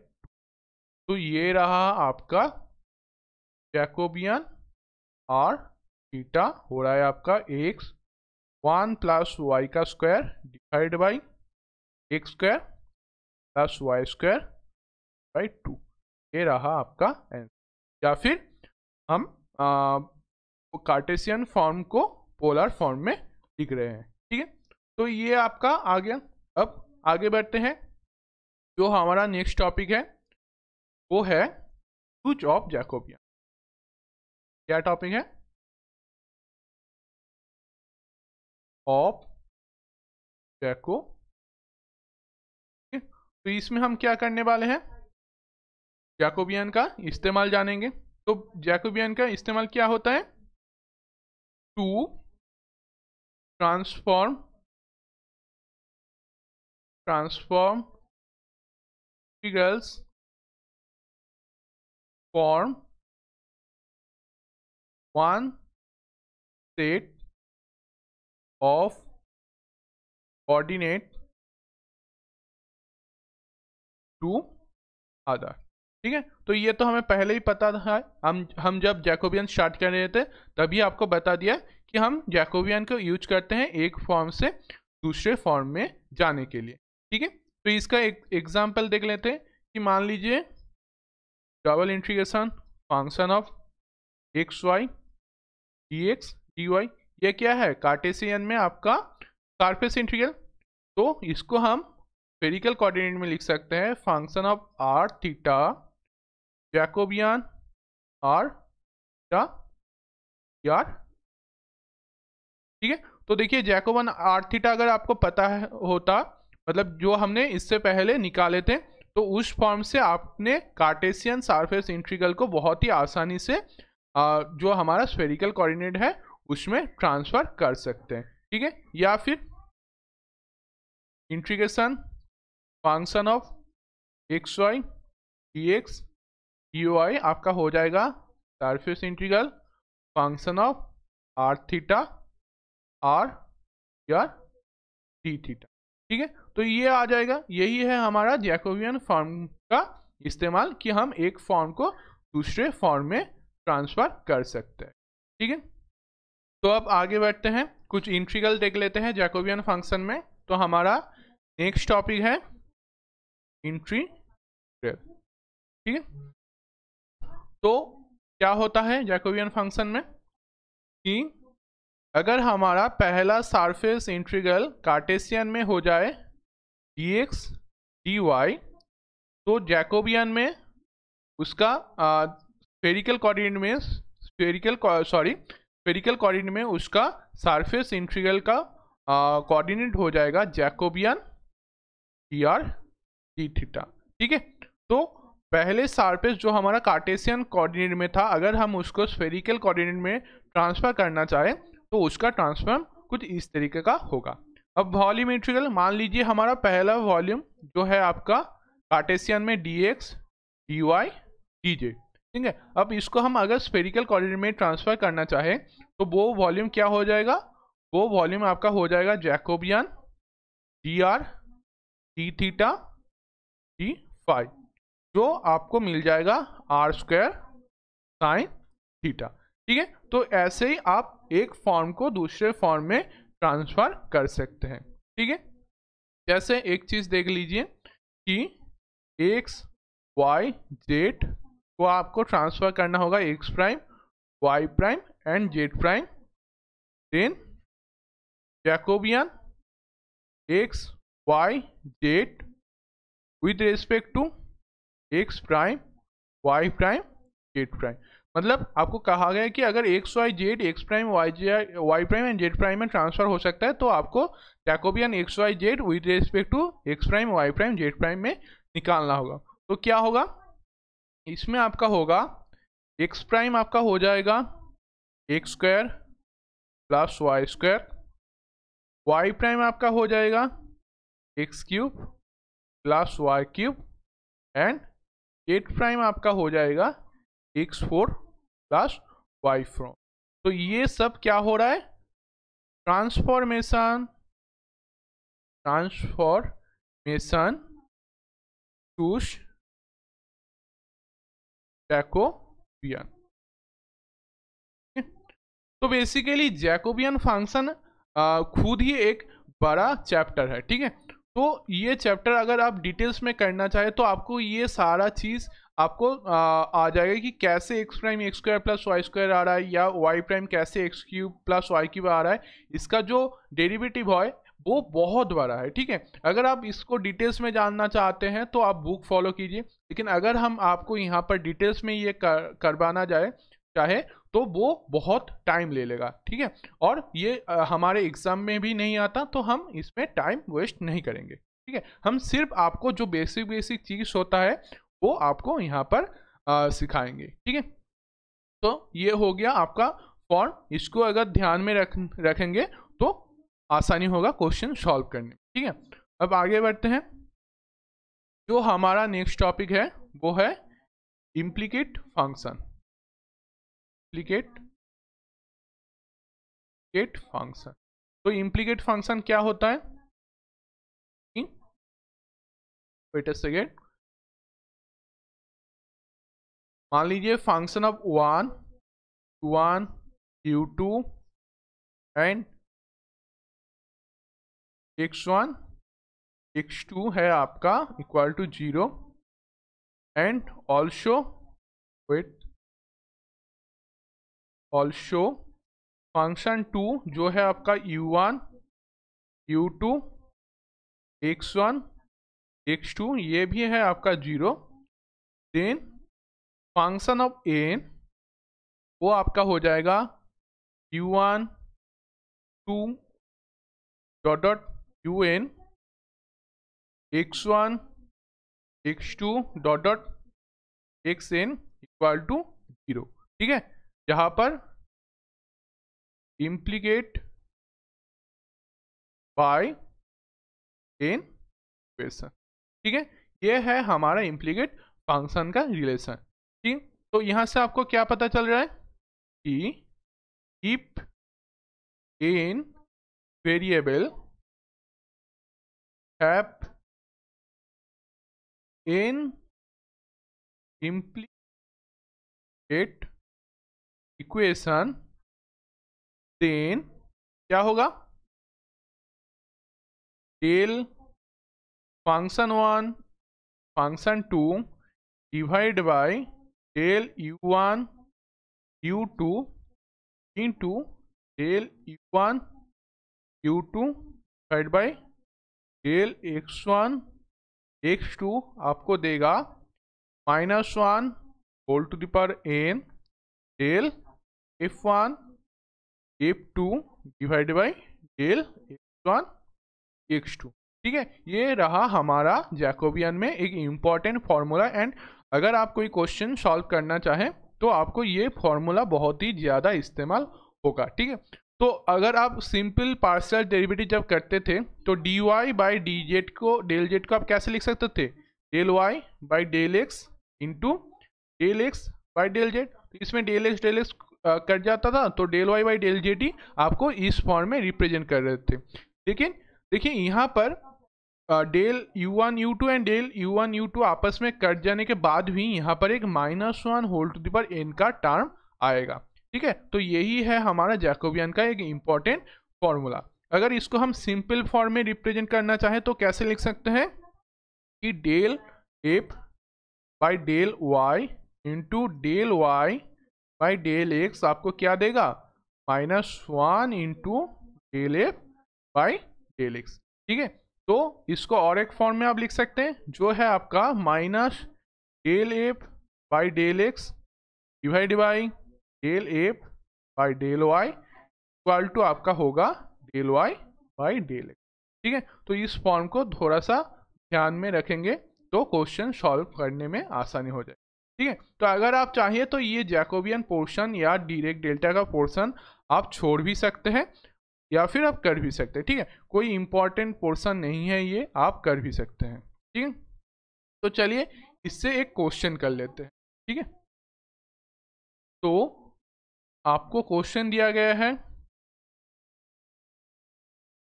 तो ये रहा आपका जैकोबियन, और थीटा हो रहा है आपका एक्स 1 प्लस वाई का square divide by x square plus y square by 2। ये रहा आपका आंसर। या फिर हम कार्टेशियन फॉर्म को पोलर फॉर्म में लिख रहे हैं। ठीक है, तो ये आपका आ गया। अब आगे बढ़ते हैं, जो हमारा नेक्स्ट टॉपिक है वो है यूज ऑफ जैकोबियन। क्या टॉपिक है, ऑफ जैको। तो इसमें हम क्या करने वाले हैं, जैकोबियन का इस्तेमाल जानेंगे। तो जैकोबियन का इस्तेमाल क्या होता है, to transform integrals from one set of coordinate to other. ठीक है, तो ये तो हमें पहले ही पता था। हम जब जैकोबियन स्टार्ट कर रहे थे तभी आपको बता दिया कि हम जैकोबियन को यूज करते हैं एक फॉर्म से दूसरे फॉर्म में जाने के लिए। ठीक है, तो इसका एक एग्जांपल देख लेते हैं कि मान लीजिए double integration function of x y d x d y, ये क्या है, कार्टेशियन में आपका सरफेस इंटीग्रल। तो इसको हम स्फेरिकल कोऑर्डिनेट में लिख सकते हैं, function of r theta Jacobian r theta यार। ठीक है, तो देखिए जैकोबियन आर थीटा अगर आपको पता है होता, मतलब जो हमने इससे पहले निकाले थे, तो उस फॉर्म से आपने कार्टेशियन सरफेस इंटीग्रल को बहुत ही आसानी से जो हमारा स्फेरिकल कोऑर्डिनेट है उसमें ट्रांसफर कर सकते हैं। ठीक है, या फिर integration function of x y d x d y आपका हो जाएगा surface integral function of r theta r या डी थीटा। ठीक है, तो ये आ जाएगा। यही है हमारा जैकोबियन फॉर्म का इस्तेमाल कि हम एक फॉर्म को दूसरे फॉर्म में ट्रांसफर कर सकते हैं। ठीक है, तो अब आगे बढ़ते हैं, कुछ इंटीग्रल देख लेते हैं जैकोबियन फंक्शन में। तो हमारा नेक्स्ट टॉपिक है इंटीग्रल। ठीक है, तो क्या होता है जैकोबियन फंक्शन में कि अगर हमारा पहला सरफेस इंटीग्रल कार्टेशियन में हो जाए dx dy, तो जैकोबियन में उसका स्फेरिकल कोऑर्डिनेट में उसका सरफेस इंटीग्रल का कोऑर्डिनेट हो जाएगा जैकोबियन dr d थीटा। ठीक है, तो पहले सरफेस जो हमारा कार्टेशियन कोऑर्डिनेट में था, अगर हम उसको स्फेरिकल कोऑर्डिनेट में ट्रांसफर करना चाहें तो उसका ट्रांसफॉर्म कुछ इस तरीके का होगा। अब वॉल्यूम इंटीग्रल, मान लीजिए हमारा पहला वॉल्यूम जो है आपका कार्टेशियन में dx dy dz। ठीक है, अब इसको हम अगर स्फेरिकल कोऑर्डिनेट में ट्रांसफर करना चाहे तो वो वॉल्यूम क्या हो जाएगा, वो वॉल्यूम आपका हो जाएगा Jacobian dr d theta d phi, जो आपको मिल जाएगा r स्क्वायर साइन थीटा। ठीक है, तो ऐसे ही आप एक फॉर्म को दूसरे फॉर्म में ट्रांसफर कर सकते हैं। ठीक है, जैसे एक चीज देख लीजिए कि x y z को आपको ट्रांसफर करना होगा x prime y prime and z prime, then Jacobian x y z with respect to x prime y prime z prime. मतलब आपको कहा गया है कि अगर x y z x prime y prime and z prime में ट्रांसफर हो सकता है तो आपको Jacobian x y z with respect to x prime y prime z prime में निकालना होगा। तो क्या होगा इसमें, आपका होगा x प्राइम आपका हो जाएगा x square plus y square, y prime आपका हो जाएगा x cube plus y cube and z prime आपका हो जाएगा x4 प्लस y4। तो ये सब क्या हो रहा है, ट्रांसफॉर्मेशन टू जैकोबियन। तो बेसिकली जैकोबियन फंक्शन खुद ही एक बड़ा चैप्टर है। ठीक है, तो ये चैप्टर अगर आप डिटेल्स में करना चाहे तो आपको ये सारा चीज़ आपको आ जाएगा कि कैसे x prime x square plus y square आ रहा है या y प्राइम कैसे x cube plus y cube आ रहा है, इसका जो डेरिवेटिव है वो बहुत बड़ा है। ठीक है, अगर आप इसको डिटेल्स में जानना चाहते हैं तो आप बुक फॉलो कीजिए, लेकिन अगर हम आपको यहाँ पर डिटेल्स में ये करवाना चाहे तो वो बहुत टाइम ले लेगा। ठीक है, और ये हमारे एग्जाम में भी नहीं आता, तो हम इसमें टाइम वेस्ट नहीं करेंगे। ठीक है, हम सिर्फ आपको जो बेसिक चीज़ होता है वो आपको यहाँ पर सिखाएंगे। ठीक है, तो ये हो गया आपका फॉर्म, इसको अगर ध्यान में रखेंगे तो आसानी होगा क्वेश्चन सॉल्व करने। ठीक है, अब आगे बढ़ते हैं। जो हमारा नेक्स्ट टॉपिक है वो है इम्प्लीकेट फंक्शन। इम्प्लीकेट फंक्शन, तो इम्प्लीकेट फंक्शन क्या होता है, वेट अ सेकेंड, मान लीजिए function of 1 u2 and x1 x2 है आपका equal to 0 and also function 2 जो है आपका u1 u2 x1 x2 ये भी है आपका 0, देन फंक्शन ऑफ n वो आपका हो जाएगा u1 2 dot dot un x1 x2 dot dot xn equal to 0। ठीक है, जहां पर इम्प्लीकेट बाय n इक्वेशन। ठीक है, ये है हमारा इम्प्लीकेट फंक्शन का रिलेशन। ठीक, तो यहां से आपको क्या पता चल रहा है कि if n variable have an implicate equation, then क्या होगा, del function 1 function 2 divide by del u1 u2 into del u1 u2 divide by del x1 x2 आपको देगा -1 whole to the power n del f1 f2 divide by del x1 x2। ठीक है, ये रहा हमारा जैकोबियन में एक इम्पॉर्टेंट फॉर्मूला। एंड अगर आप कोई क्वेश्चन सॉल्व करना चाहें तो आपको ये फॉर्मूला बहुत ही ज़्यादा इस्तेमाल होगा। ठीक है, तो अगर आप सिंपल पार्शियल डेरिवेटिव जब करते थे तो d y by d z को, डेल जेड को आप कैसे लिख सकते थे, del y by del x into del x by del z. तो इसमें डेल एक्स कट जाता था तो del y by del z ही आपको इस फॉर्म में रिप्रेजेंट कर रहे थे। लेकिन देखिए यहाँ पर del u1 u2 and del u1 u2 आपस में कट जाने के बाद भी यहाँ पर एक -1 whole to the power n का टर्म आएगा। ठीक है, तो यही है हमारा जैकोबियन का एक इम्पॉर्टेंट फॉर्मूला। अगर इसको हम सिंपल फॉर्म में रिप्रेजेंट करना चाहें तो कैसे लिख सकते हैं कि del f by del y into del y by del x आपको क्या देगा, -1 into del f by del x. ठीक है, तो इसको और एक फॉर्म में आप लिख सकते हैं जो है आपका minus del f by del x divide by del f by del y equal to आपका होगा del y by del x. ठीक है, तो इस फॉर्म को थोड़ा सा ध्यान में रखेंगे तो क्वेश्चन सॉल्व करने में आसानी हो जाए। ठीक है, तो अगर आप चाहिए तो ये जैकोबियन पोर्शन या डायरेक्ट डेल्टा का पोर्शन आप छोड़ भी सकते हैं या फिर आप कर भी सकते हैं। ठीक है, कोई इंपॉर्टेंट पोर्शन नहीं है, ये आप कर भी सकते हैं। ठीक है, तो चलिए इससे एक क्वेश्चन कर लेते हैं। ठीक है, तो आपको क्वेश्चन दिया गया है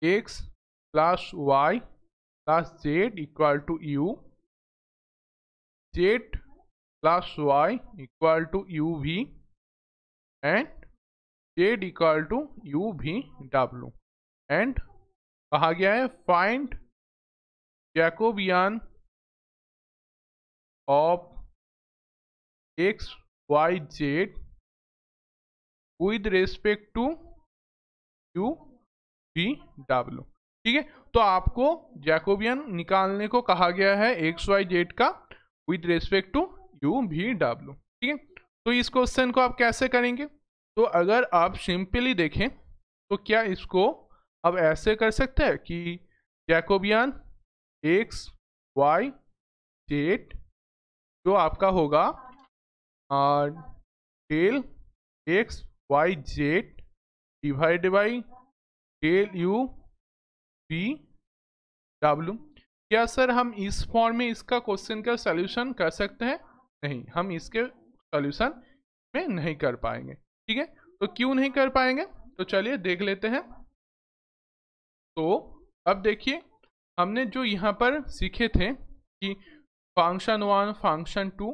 x plus y plus z equal to u, z plus y equal to u v and z equal to u v w। And कहा गया है find Jacobian of x y z with respect to u v w। ठीक है, तो आपको जैकोबियन निकालने को कहा गया है x y z का with respect to u v w। ठीक है, तो इस क्वेश्चन को आप कैसे करेंगे, तो अगर आप सिंपली देखें तो क्या इसको अब ऐसे कर सकते हैं कि जैकोबियन x y z जो आपका होगा del x y z divide by del u v w। क्या सर हम इस फॉर्म में इसका क्वेश्चन का सॉल्यूशन कर सकते हैं, नहीं, हम इसके सॉल्यूशन में नहीं कर पाएंगे। ठीक है, तो क्यों नहीं कर पाएंगे, तो चलिए देख लेते हैं। तो अब देखिए हमने जो यहाँ पर सीखे थे कि फंक्शन 1 फंक्शन 2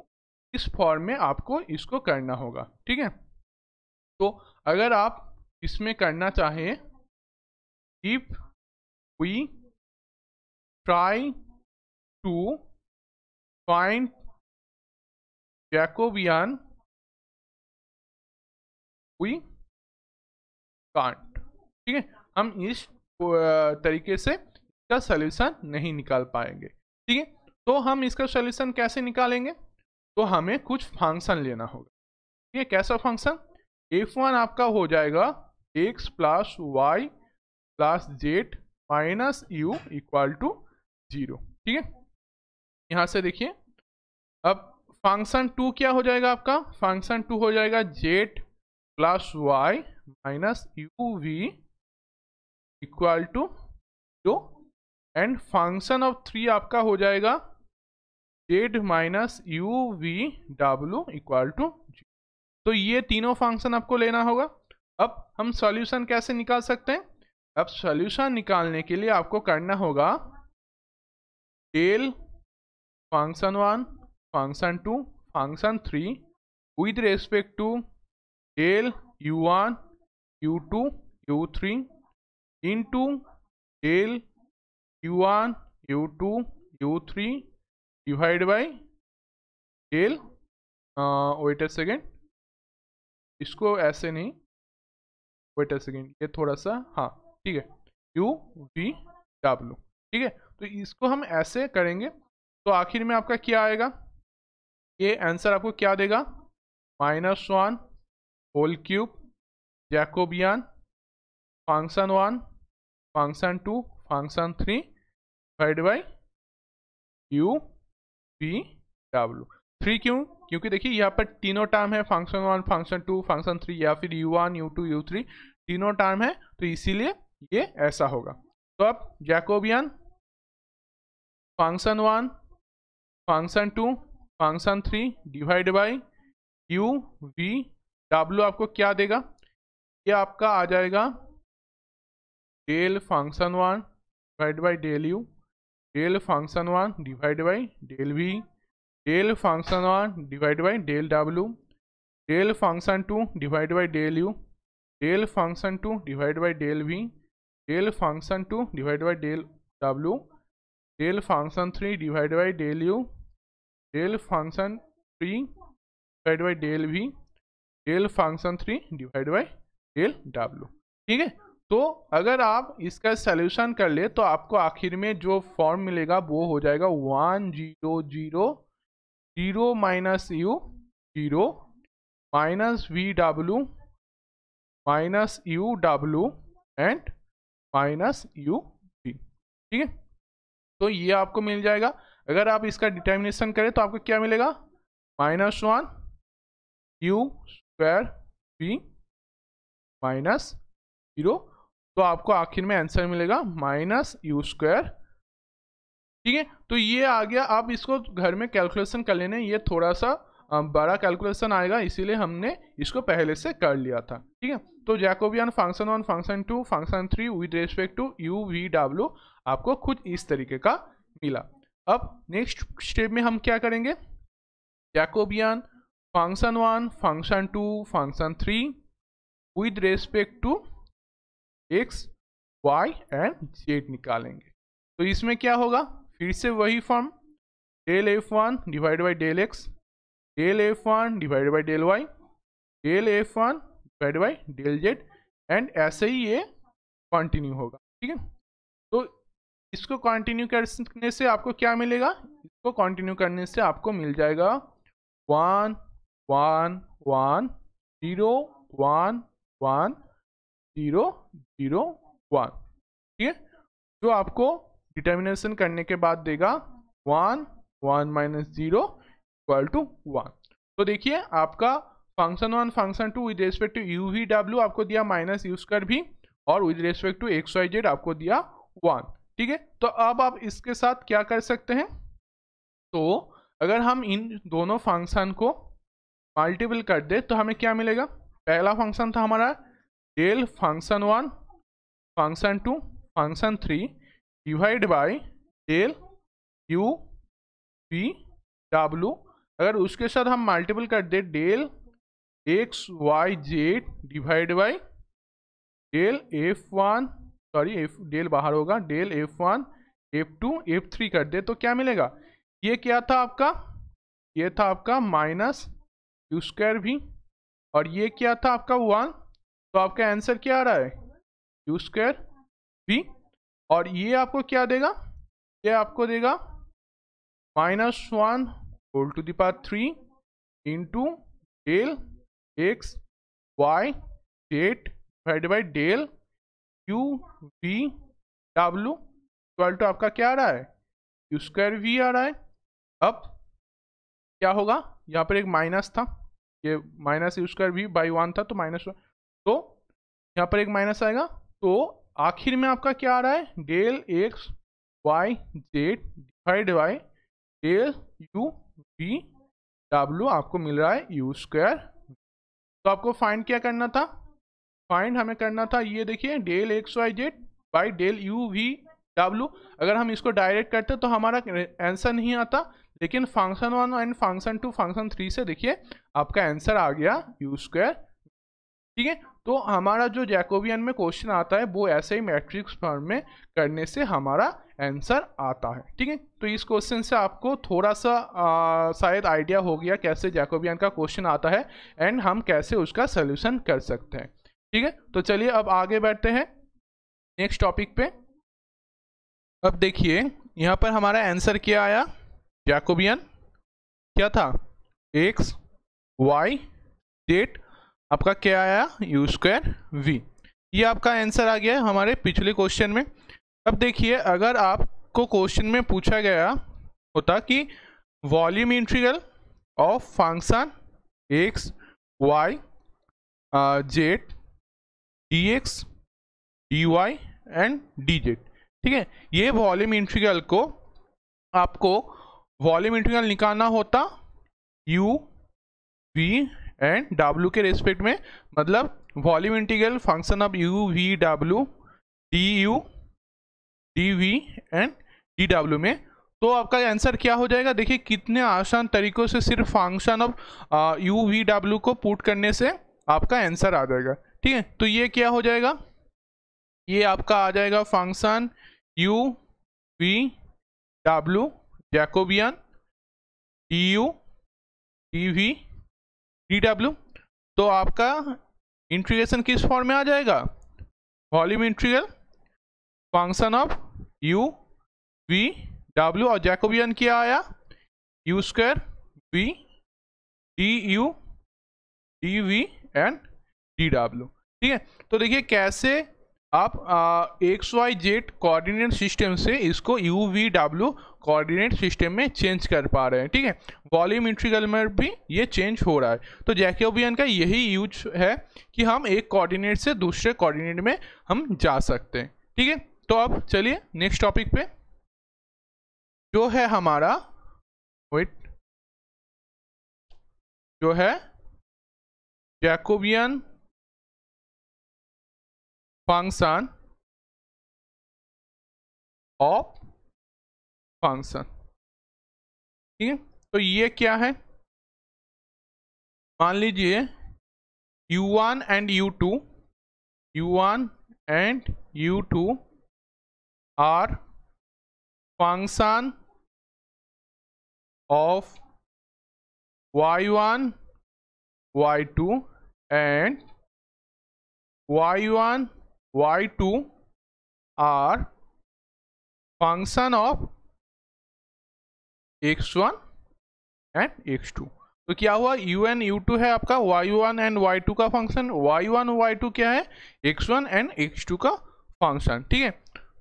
इस फॉर्म में आपको इसको करना होगा। ठीक है, तो अगर आप इसमें करना चाहें, if we try to find Jacobian we can't. ठीक है, हम इस तरीके से इसका सॉल्यूशन नहीं निकाल पाएंगे। ठीक है, तो हम इसका सॉल्यूशन कैसे निकालेंगे, तो हमें कुछ फंक्शन लेना होगा। ठीक है, कैसा फंक्शन, f1 आपका हो जाएगा x plus y plus z minus u equal to 0। ठीक है, यहाँ से देखिए अब फंक्शन 2 क्या हो जाएगा आपका, फंक्शन 2 हो जाएगा z plus y minus u v equal to 0 and function of 3 आपका हो जाएगा z माइनस यू वी डब्ल्यू इक्वल टू 0। तो ये तीनों फंक्शन आपको लेना होगा। अब हम सॉल्यूशन कैसे निकाल सकते हैं, अब सॉल्यूशन निकालने के लिए आपको करना होगा del function 1 function 2 function 3 with respect to del u1 u2 u3 into del u1 u2 u3 divided by del wait a second, इसको ऐसे नहीं, वेट अ सेकेंड, ये थोड़ा सा, हाँ ठीक है, u v w, ठीक है। तो इसको हम ऐसे करेंगे तो आखिर में आपका क्या आएगा, ये आंसर आपको क्या देगा, -1 whole cube Jacobian function 1 function 2 function 3 divide by u v w। 3 क्यों, क्योंकि देखिए यहाँ पर तीनों टर्म है, फंक्शन 1 फंक्शन 2 फंक्शन 3 या फिर u1 u2 u3 तीनों टर्म है, तो इसीलिए ये ऐसा होगा। तो अब Jacobian function 1 function 2 function 3 divide by u v w आपको क्या देगा, ये आपका आ जाएगा del function 1 divide by del u, del function 1 divide by del v, del function 1 divide by del w, del function 2 divide by del u, del function 2 divide by del v, del function 2 divide by del w, del function 3 divide by del u, del function 3 divide by del v, del function 3 divide by del w, ठीक है। तो अगर आप इसका सॉल्यूशन कर ले तो आपको आखिर में जो फॉर्म मिलेगा वो हो जाएगा 1 0 0 0 minus u 0 minus v w minus u w and minus u v, ठीक है। तो ये आपको मिल जाएगा। अगर आप इसका डिटर्मिनेशन करें तो आपको क्या मिलेगा, -1 u स्क्वायर v माइनस 0, तो आपको आखिर में आंसर मिलेगा -u स्क्वायर, ठीक है। तो ये आ गया, आप इसको घर में कैलकुलेशन कर लेना, ये थोड़ा सा बड़ा कैलकुलेशन आएगा, इसीलिए हमने इसको पहले से कर लिया था, ठीक है। तो Jacobian function 1 function 2 function 3 with respect to u v w आपको कुछ इस तरीके का मिला। अब नेक्स्ट स्टेप में हम क्या करेंगे, Jacobian function 1 function 2 function 3 with respect to x y and z निकालेंगे। तो इसमें क्या होगा, फिर से वही form, del f1 divide by del x, del f1 divide by del y, del f1 divide by del z and ऐसे ही ये कंटिन्यू होगा, ठीक है। तो इसको कंटिन्यू करने से आपको क्या मिलेगा, इसको कंटिन्यू करने से आपको मिल जाएगा 1 1 1 0 1 1 0 0 1, ठीक है। जो आपको डिटर्मिनेशन करने के बाद देगा 1 1 माइनस 0 इक्वल टू 1। तो देखिए आपका function 1 function 2 with respect to u v w आपको दिया -u स्क्वायर v और with respect to x y z आपको दिया 1, ठीक है। तो अब आप इसके साथ क्या कर सकते हैं, तो अगर हम इन दोनों फंक्शन को मल्टीपल कर दे तो हमें क्या मिलेगा, पहला फंक्शन था हमारा del function 1 function 2 function 3 divide by del u v w, अगर उसके साथ हम मल्टीपल कर दे del x y z divide by del f1, sorry del बाहर होगा, डेल f1 f2 f3 कर दे तो क्या मिलेगा, ये क्या था आपका, ये था आपका -u स्क्वायर v और ये क्या था आपका 1, तो आपका आंसर क्या आ रहा है u स्क्वायर v, और ये आपको क्या देगा, ये आपको देगा -1 whole to the power 3 into del x y z divide by del u v w equal to आपका क्या आ रहा है, u स्क्वायर v आ रहा है। अब क्या होगा, यहाँ पर एक माइनस था, ये minus u square v by 1 था तो -1, तो यहाँ पर एक माइनस आएगा, तो आखिर में आपका क्या आ रहा है, del x y z divide by del u v w आपको मिल रहा है u स्क्वायर। तो आपको फाइंड क्या करना था, फाइंड हमें करना था, ये देखिए del x y z by del u v W। अगर हम इसको डायरेक्ट करते तो हमारा आंसर नहीं आता, लेकिन फंक्शन 1 एंड फंक्शन 2 फंक्शन 3 से देखिए आपका आंसर आ गया यू स्क्वायर। ठीक है, तो हमारा जो जैकोबियन में क्वेश्चन आता है वो ऐसे ही मैट्रिक्स फॉर्म में करने से हमारा आंसर आता है। ठीक है, तो इस क्वेश्चन से आपको थोड़ा सा शायद आइडिया हो गया कैसे जैकोबियन का क्वेश्चन आता है एंड हम कैसे उसका सोल्यूशन कर सकते हैं। ठीक है, तो चलिए अब आगे बढ़ते हैं नेक्स्ट टॉपिक पे। अब देखिए यहाँ पर हमारा आंसर क्या आया, जैकोबियन क्या था, एक्स वाई जेड, आपका क्या आया यू स्क्वायर वी। ये आपका आंसर आ गया है हमारे पिछले क्वेश्चन में। अब देखिए अगर आपको क्वेश्चन में पूछा गया होता कि volume integral of function x y z d x d y and d z, ठीक है, ये वॉल्यूम इंटीग्रल को आपको वॉल्यूम इंटीग्रल निकालना होता u v एंड w के रेस्पेक्ट में, मतलब volume integral function of u v w du dv and dw में। तो आपका आंसर क्या हो जाएगा, देखिए कितने आसान तरीकों से सिर्फ function of u v w को पुट करने से आपका आंसर आ जाएगा। ठीक है, तो ये क्या हो जाएगा, ये आपका आ जाएगा function u v w Jacobian du dv dw। तो आपका इंटीग्रेशन किस फॉर्म में आ जाएगा, volume integral function of u v w और जैकोबियन क्या आया u square v du dv and dw। ठीक है, तो देखिए कैसे आप x y z coordinate system से इसको यू वी डब्ल्यू कोऑर्डिनेट सिस्टम में चेंज कर पा रहे हैं। ठीक है, वॉल्यूम इंटीग्रल में भी ये चेंज हो रहा है। तो जैकोबियन का यही यूज है कि हम एक कोऑर्डिनेट से दूसरे कोऑर्डिनेट में हम जा सकते हैं। ठीक है, तो अब चलिए नेक्स्ट टॉपिक पे जो है हमारा जो है जैकोबियन फंक्शन ऑफ फंक्शन। ठीक है, तो ये क्या है, मान लीजिए u1 and u2 are function of y1 y2 and y1 y2 are function of x1 and x2। तो क्या हुआ, u1 u2 है आपका y1 एंड y2 का फंक्शन, y1 y2 क्या है x1 एंड x2 का फंक्शन। ठीक है,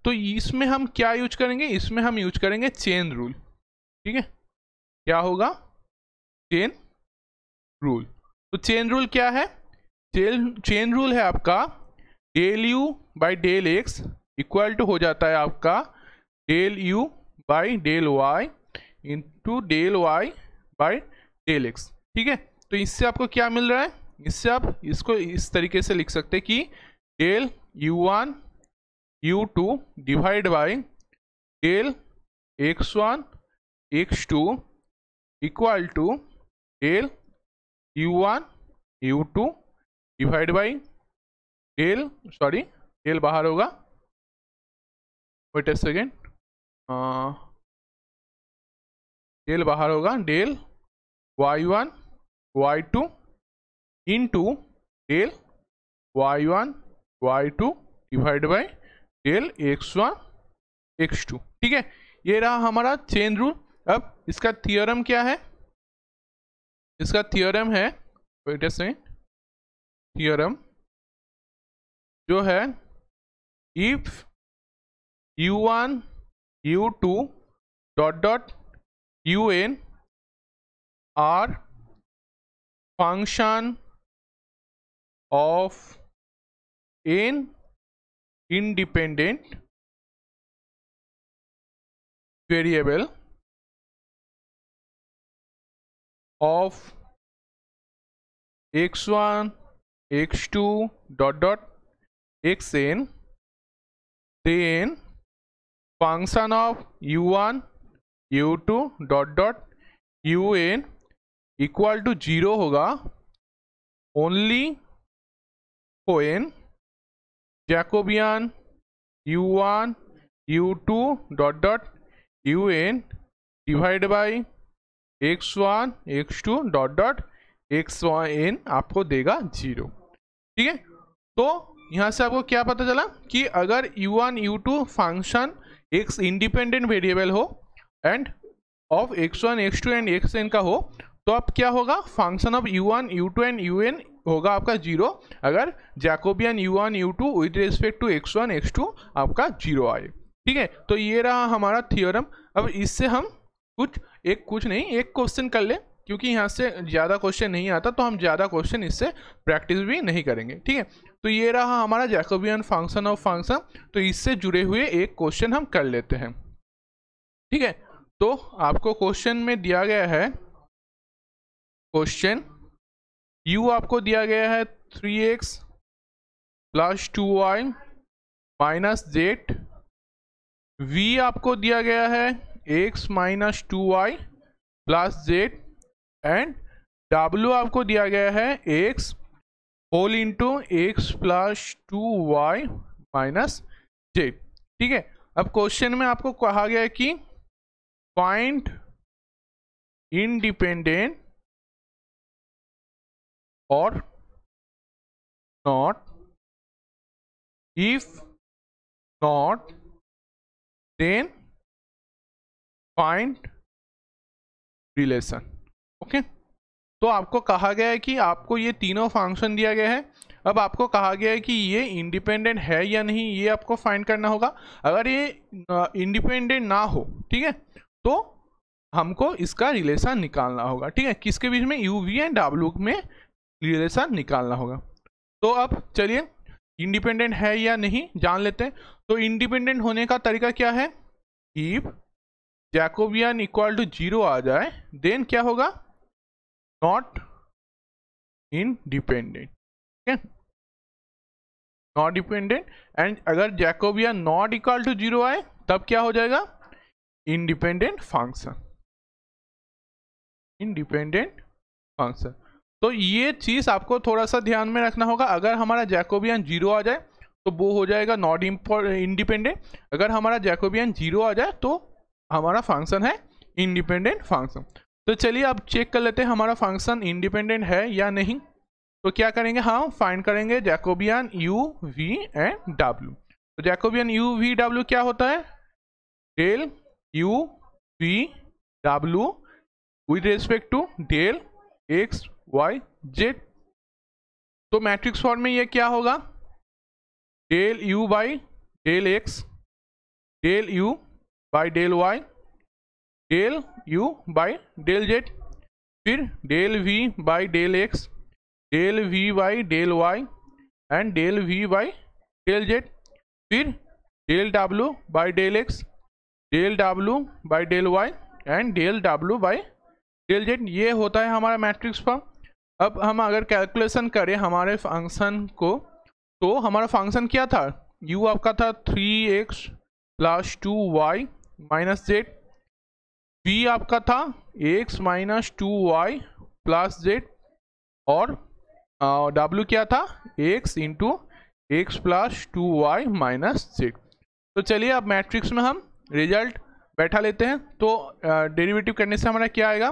तो इसमें हम क्या यूज करेंगे, इसमें हम यूज करेंगे चेन रूल। ठीक है, क्या होगा, चेन रूल। तो चेन रूल क्या है, चेन रूल है आपका del u by del x equal to हो जाता है आपका del u by del y into del y by del x. ठीक है, तो इससे आपको क्या मिल रहा है, इससे आप इसको इस तरीके से लिख सकते हैं कि del u1 u2 divide by del x1 x2 equal to del u1 u2 divide by del बाहर होगा, वेट ए सेकेंड, डेल बाहर होगा, del y1 y2 into del y1 y2 divide by del x1 x2। ठीक है, ये रहा हमारा चेन रूल। अब इसका थियोरम क्या है, इसका थियोरम है, वेट ए सेकेंड, थियोरम जो है if u1 u2 dot un are function of n independent variable of x1 x2 dot xn, then function of u1 u2 dot dot un equal to 0 होगा only when Jacobian u1 u2 dot dot un divide by x1 x2 dot dot xn आपको देगा 0। ठीक है, तो यहाँ से आपको क्या पता चला कि अगर u1 u2 फंक्शन एक इंडिपेंडेंट वेरिएबल हो end of x1 x2 and xn का हो तो अब क्या होगा, function of u1 u2 and un होगा आपका 0 अगर Jacobian u1 u2 with respect to x1 x2 आपका 0 आए। ठीक है, तो ये रहा हमारा थ्योरम। अब इससे हम एक क्वेश्चन कर ले, क्योंकि यहाँ से ज़्यादा क्वेश्चन नहीं आता तो हम ज़्यादा क्वेश्चन इससे प्रैक्टिस भी नहीं करेंगे। ठीक है, तो ये रहा हमारा जैकोबियन फंक्शन ऑफ फंक्शन, तो इससे जुड़े हुए एक क्वेश्चन हम कर लेते हैं। ठीक है, तो आपको क्वेश्चन में दिया गया है, क्वेश्चन u आपको दिया गया है 3x plus 2y minus z, v आपको दिया गया है x minus 2y plus z and w आपको दिया गया है x whole into x plus 2y minus z। ठीक है, अब क्वेश्चन में आपको कहा गया है कि फाइंड इंडिपेंडेंट और not, if not then find relation. Okay, तो आपको कहा गया है कि आपको ये तीनों फंक्शन दिया गया है, अब आपको कहा गया है कि ये इंडिपेंडेंट है या नहीं, ये आपको फाइंड करना होगा। अगर ये इंडिपेंडेंट ना हो, ठीक है, तो हमको इसका रिलेशन निकालना होगा। ठीक है, किसके बीच में, u v एंड w में रिलेशन निकालना होगा। तो अब चलिए इंडिपेंडेंट है या नहीं जान लेते हैं। तो इंडिपेंडेंट होने का तरीका क्या है, इफ जैकोबियन इक्वल टू 0 आ जाए देन क्या होगा, नॉट इंडिपेंडेंट। ठीक है, नॉट डिपेंडेंट, एंड अगर जैकोबियन नॉट इक्वल टू 0 आए तब क्या हो जाएगा, इंडिपेंडेंट फंक्शन, इंडिपेंडेंट फंक्शन। तो ये चीज आपको थोड़ा सा ध्यान में रखना होगा। अगर हमारा जैकोबियन 0 आ जाए तो वो हो जाएगा नॉट इंडिपेंडेंट, अगर हमारा जैकोबियन 0 आ जाए तो हमारा फंक्शन है इंडिपेंडेंट फंक्शन। तो चलिए अब चेक कर लेते हैं हमारा फंक्शन इंडिपेंडेंट है या नहीं। तो क्या करेंगे, हम फाइंड करेंगे Jacobian u v and w। तो जैकोबियन u v w क्या होता है, del u v w with respect to del x y z। तो मैट्रिक्स फॉर्म में ये क्या होगा, del u by del x, del u by del y, del u by del z, फिर del v by del x, del v by del y and del v by del z, फिर del w by del x, del w by del y and del w by del z। ये होता है हमारा मैट्रिक्स फॉर्म। अब हम अगर कैलकुलेशन करें हमारे फंक्शन को, तो हमारा फंक्शन क्या था, u आपका था 3x plus 2y minus z, v आपका था x minus 2y plus z, और w क्या था, x into x plus 2y minus z। तो चलिए अब मैट्रिक्स में हम रिजल्ट बैठा लेते हैं। तो डेरिवेटिव करने से हमारा क्या आएगा,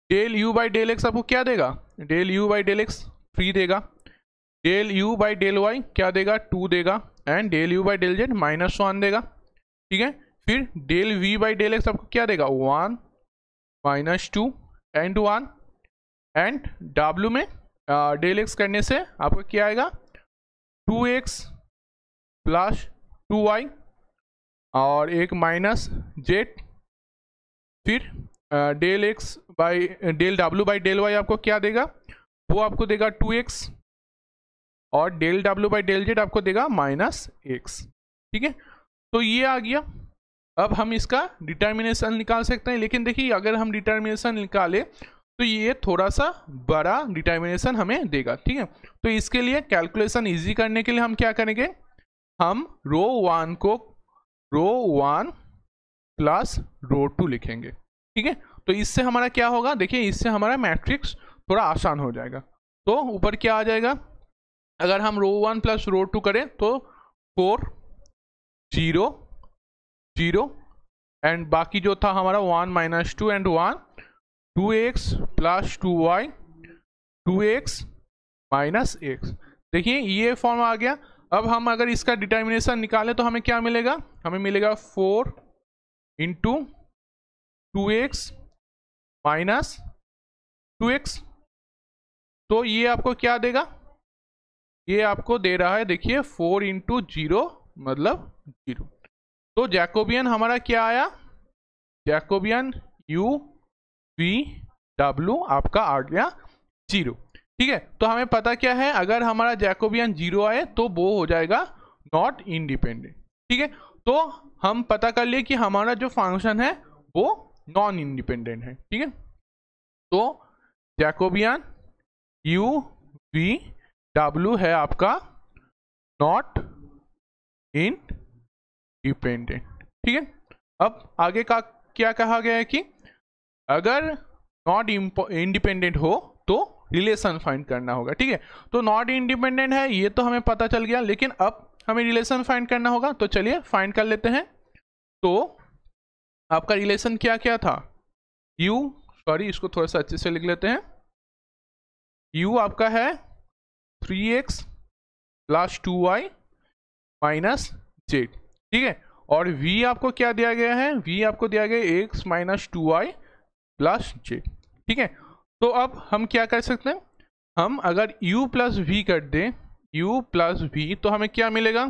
del u by del x आपको क्या देगा, del u by del x 3 देगा, del u by del y क्या देगा, 2 देगा, and del u by del z minus 1 देगा। ठीक है, फिर del v by del x आपको क्या देगा, 1 माइनस 2 एंड 1, एंड w में डेल एक्स करने से आपको क्या आएगा, 2x प्लस 2y और एक माइनस z, फिर del x by del w by del y आपको क्या देगा, वो आपको देगा 2x, और del w by del z आपको देगा माइनस x। ठीक है, तो ये आ गया। अब हम इसका डिटर्मिनेशन निकाल सकते हैं, लेकिन देखिए अगर हम डिटर्मिनेशन निकाले तो ये थोड़ा सा बड़ा डिटर्मिनेशन हमें देगा। ठीक है, तो इसके लिए कैलकुलेशन इजी करने के लिए हम क्या करेंगे, हम रो 1 को रो 1 प्लस रो 2 लिखेंगे। ठीक है, तो इससे हमारा क्या होगा, देखिए इससे हमारा मैट्रिक्स थोड़ा आसान हो जाएगा। तो ऊपर क्या आ जाएगा, अगर हम रो 1 प्लस रो 2 करें तो 4 0 0 एंड बाकी जो था हमारा 1 minus 2 and 1 2x plus 2y 2x minus x। देखिए ये फॉर्म आ गया। अब हम अगर इसका डिटर्मिनेशन निकालें तो हमें क्या मिलेगा, हमें मिलेगा 4 इंटू 2x माइनस 2x। तो ये आपको क्या देगा, ये आपको दे रहा है, देखिए 4 इंटू 0 मतलब 0। तो जैकोबियन हमारा क्या आया, जैकोबियन u v w आपका आ गया 0। ठीक है, तो हमें पता क्या है, अगर हमारा जैकोबियन 0 आए तो वो हो जाएगा नॉट इंडिपेंडेंट। ठीक है, तो हम पता कर लिए कि हमारा जो फंक्शन है वो नॉन इंडिपेंडेंट है। ठीक है, तो जैकोबियन u v w है आपका नॉट इंडिपेंडेंट। ठीक है, अब आगे का क्या कहा गया है कि अगर नॉट इंडिपेंडेंट हो तो रिलेशन फाइंड करना होगा। ठीक है, तो नॉट इंडिपेंडेंट है ये तो हमें पता चल गया, लेकिन अब हमें रिलेशन फाइंड करना होगा। तो चलिए फाइंड कर लेते हैं। तो आपका रिलेशन क्या क्या था, इसको थोड़ा सा अच्छे से लिख लेते हैं। u आपका है 3x plus 2y minus z। ठीक है, और v आपको क्या दिया गया है, v आपको दिया गया x minus 2y plus z। ठीक है, तो अब हम क्या कर सकते हैं, हम अगर u प्लस v कर दें, u प्लस v, तो हमें क्या मिलेगा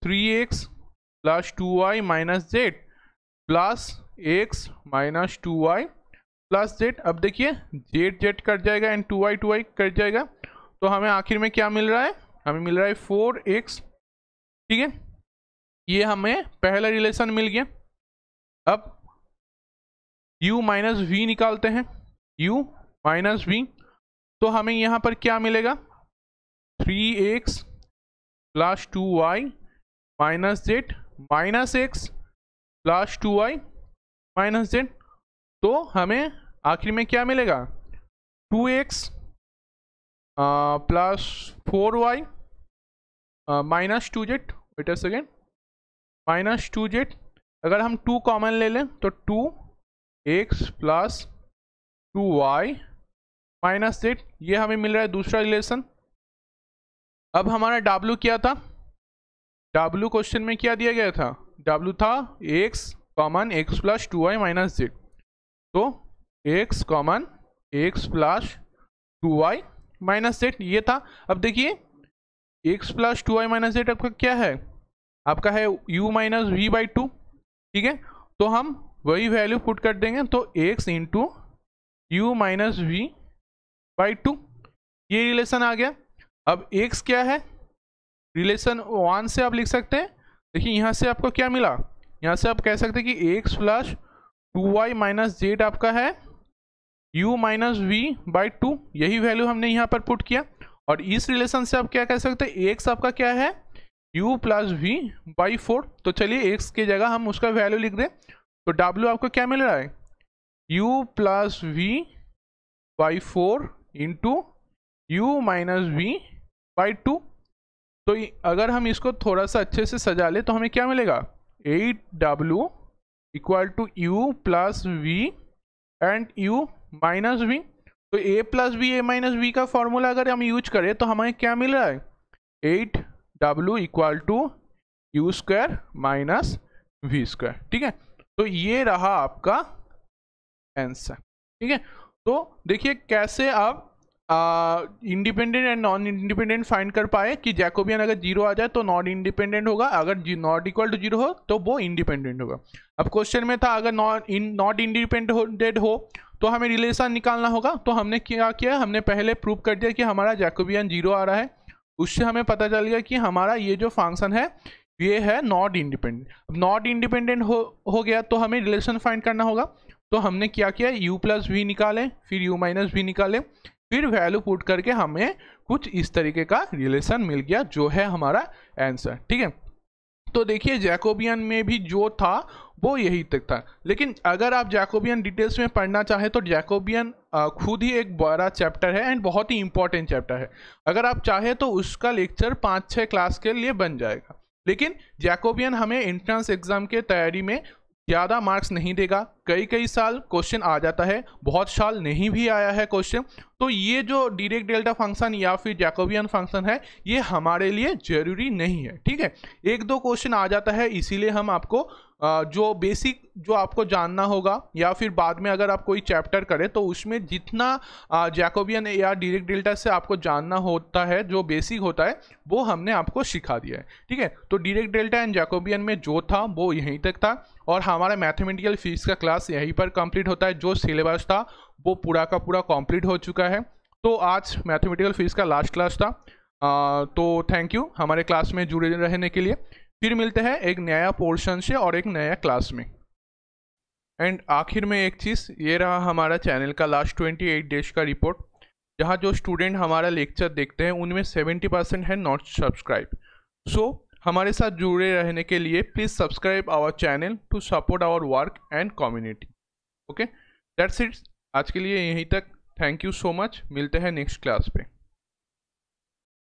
3x plus 2y minus z plus x minus 2y plus z। अब देखिए z कट जाएगा एंड 2y कट जाएगा, तो हमें आखिर में क्या मिल रहा है, हमें मिल रहा है 4x। ठीक है, ये हमें पहला रिलेशन मिल गया। अब u माइनस v निकालते हैं, u माइनस v, तो हमें यहाँ पर क्या मिलेगा 3x plus 2y minus z minus x plus 2y minus z। तो हमें आखिर में क्या मिलेगा 2x plus 4y minus 2z, wait a second, minus 2z। अगर हम 2 कॉमन ले लें तो 2x plus 2y minus z, ये हमें मिल रहा है दूसरा रिलेशन। अब हमारा w क्या था, w क्वेश्चन में क्या दिया गया था, w था x common x plus 2y minus z। तो x common x plus 2y minus z ये था। अब देखिए x plus 2y minus z आपका क्या है, आपका है u माइनस v बाई 2। ठीक है, तो हम वही वैल्यू पुट कर देंगे, तो x into u minus v by 2, ये रिलेशन आ गया। अब x क्या है, रिलेशन 1 से आप लिख सकते हैं। देखिए यहाँ से आपको क्या मिला, यहाँ से आप कह सकते हैं कि x plus 2y minus z आपका है u माइनस v बाई 2, यही वैल्यू हमने यहाँ पर पुट किया। और इस रिलेशन से आप क्या कह सकते हैं, x आपका क्या है u प्लस v बाई 4। तो चलिए x की जगह हम उसका वैल्यू लिख दें, तो w आपको क्या मिल रहा है u plus v by 4 into u minus v by 2। तो अगर हम इसको थोड़ा सा अच्छे से सजा ले तो हमें क्या मिलेगा 8w equal to u plus v and u minus v। तो a plus v a minus v का फॉर्मूला अगर हम यूज करें तो हमें क्या मिल रहा है 8w equal to u square minus v square. ठीक है, तो ये रहा आपका आंसर। ठीक है, तो देखिए कैसे आप independent and non independent find कर पाए कि जैकोबियन अगर 0 आ जाए तो नॉट इंडिपेंडेंट होगा, अगर नॉट इक्वल टू 0 हो तो वो इंडिपेंडेंट होगा। अब क्वेश्चन में था अगर नॉट इंडिपेंडेंट हो तो हमें रिलेशन निकालना होगा। तो हमने क्या किया, हमने पहले प्रूव कर दिया कि हमारा जैकोबियन 0 आ रहा है, उससे हमें पता चल गया कि हमारा ये जो फंक्शन है ये है नॉट इंडिपेंडेंट। अब नॉट इंडिपेंडेंट हो गया तो हमें रिलेशन फाइंड करना होगा। तो हमने क्या किया, u प्लस वी निकालें, फिर u माइनस वी निकालें, फिर वैल्यू पुट करके हमें कुछ इस तरीके का रिलेशन मिल गया जो है हमारा आंसर। ठीक है, तो देखिए जैकोबियन में भी जो था वो यही तक था, लेकिन अगर आप जैकोबियन डिटेल्स में पढ़ना चाहें तो जैकोबियन खुद ही एक बड़ा चैप्टर है एंड बहुत ही इंपॉर्टेंट चैप्टर है। अगर आप चाहें तो उसका लेक्चर 5-6 क्लास के लिए बन जाएगा। लेकिन जैकोबियन हमें एंट्रेंस एग्जाम के तैयारी में ज़्यादा मार्क्स नहीं देगा। कई साल क्वेश्चन आ जाता है, बहुत साल नहीं भी आया है क्वेश्चन। तो ये जो डायरेक्ट डेल्टा फंक्शन या फिर जैकोबियन फंक्शन है ये हमारे लिए ज़रूरी नहीं है, ठीक है। 1-2 क्वेश्चन आ जाता है, इसीलिए हम आपको जो बेसिक जो आपको जानना होगा या फिर बाद में अगर आप कोई चैप्टर करें तो उसमें जितना जैकोबियन या डायरेक्ट डेल्टा से आपको जानना होता है, जो बेसिक होता है वो हमने आपको सिखा दिया है, ठीक है। तो डायरेक्ट डेल्टा एंड जैकोबियन में जो था वो यहीं तक था और हमारा मैथमेटिकल फिजिक्स का क्लास यहीं पर कंप्लीट होता है। जो सिलेबस था वो पूरा का पूरा कंप्लीट हो चुका है। तो आज मैथमेटिकल फिजिक्स का लास्ट क्लास था। तो थैंक यू हमारे क्लास में जुड़े रहने के लिए। फिर मिलते हैं एक नया पोर्शन से और एक नया क्लास में। एंड आखिर में एक चीज़, ये रहा हमारा चैनल का लास्ट 28 डेज का रिपोर्ट, जहाँ जो स्टूडेंट हमारा लेक्चर देखते हैं उनमें 70% है नॉट सब्सक्राइब। सो हमारे साथ जुड़े रहने के लिए please subscribe our channel to support our work and community. Okay, that's it आज के लिए यहीं तक। थैंक यू सो मच, मिलते हैं नेक्स्ट क्लास पे।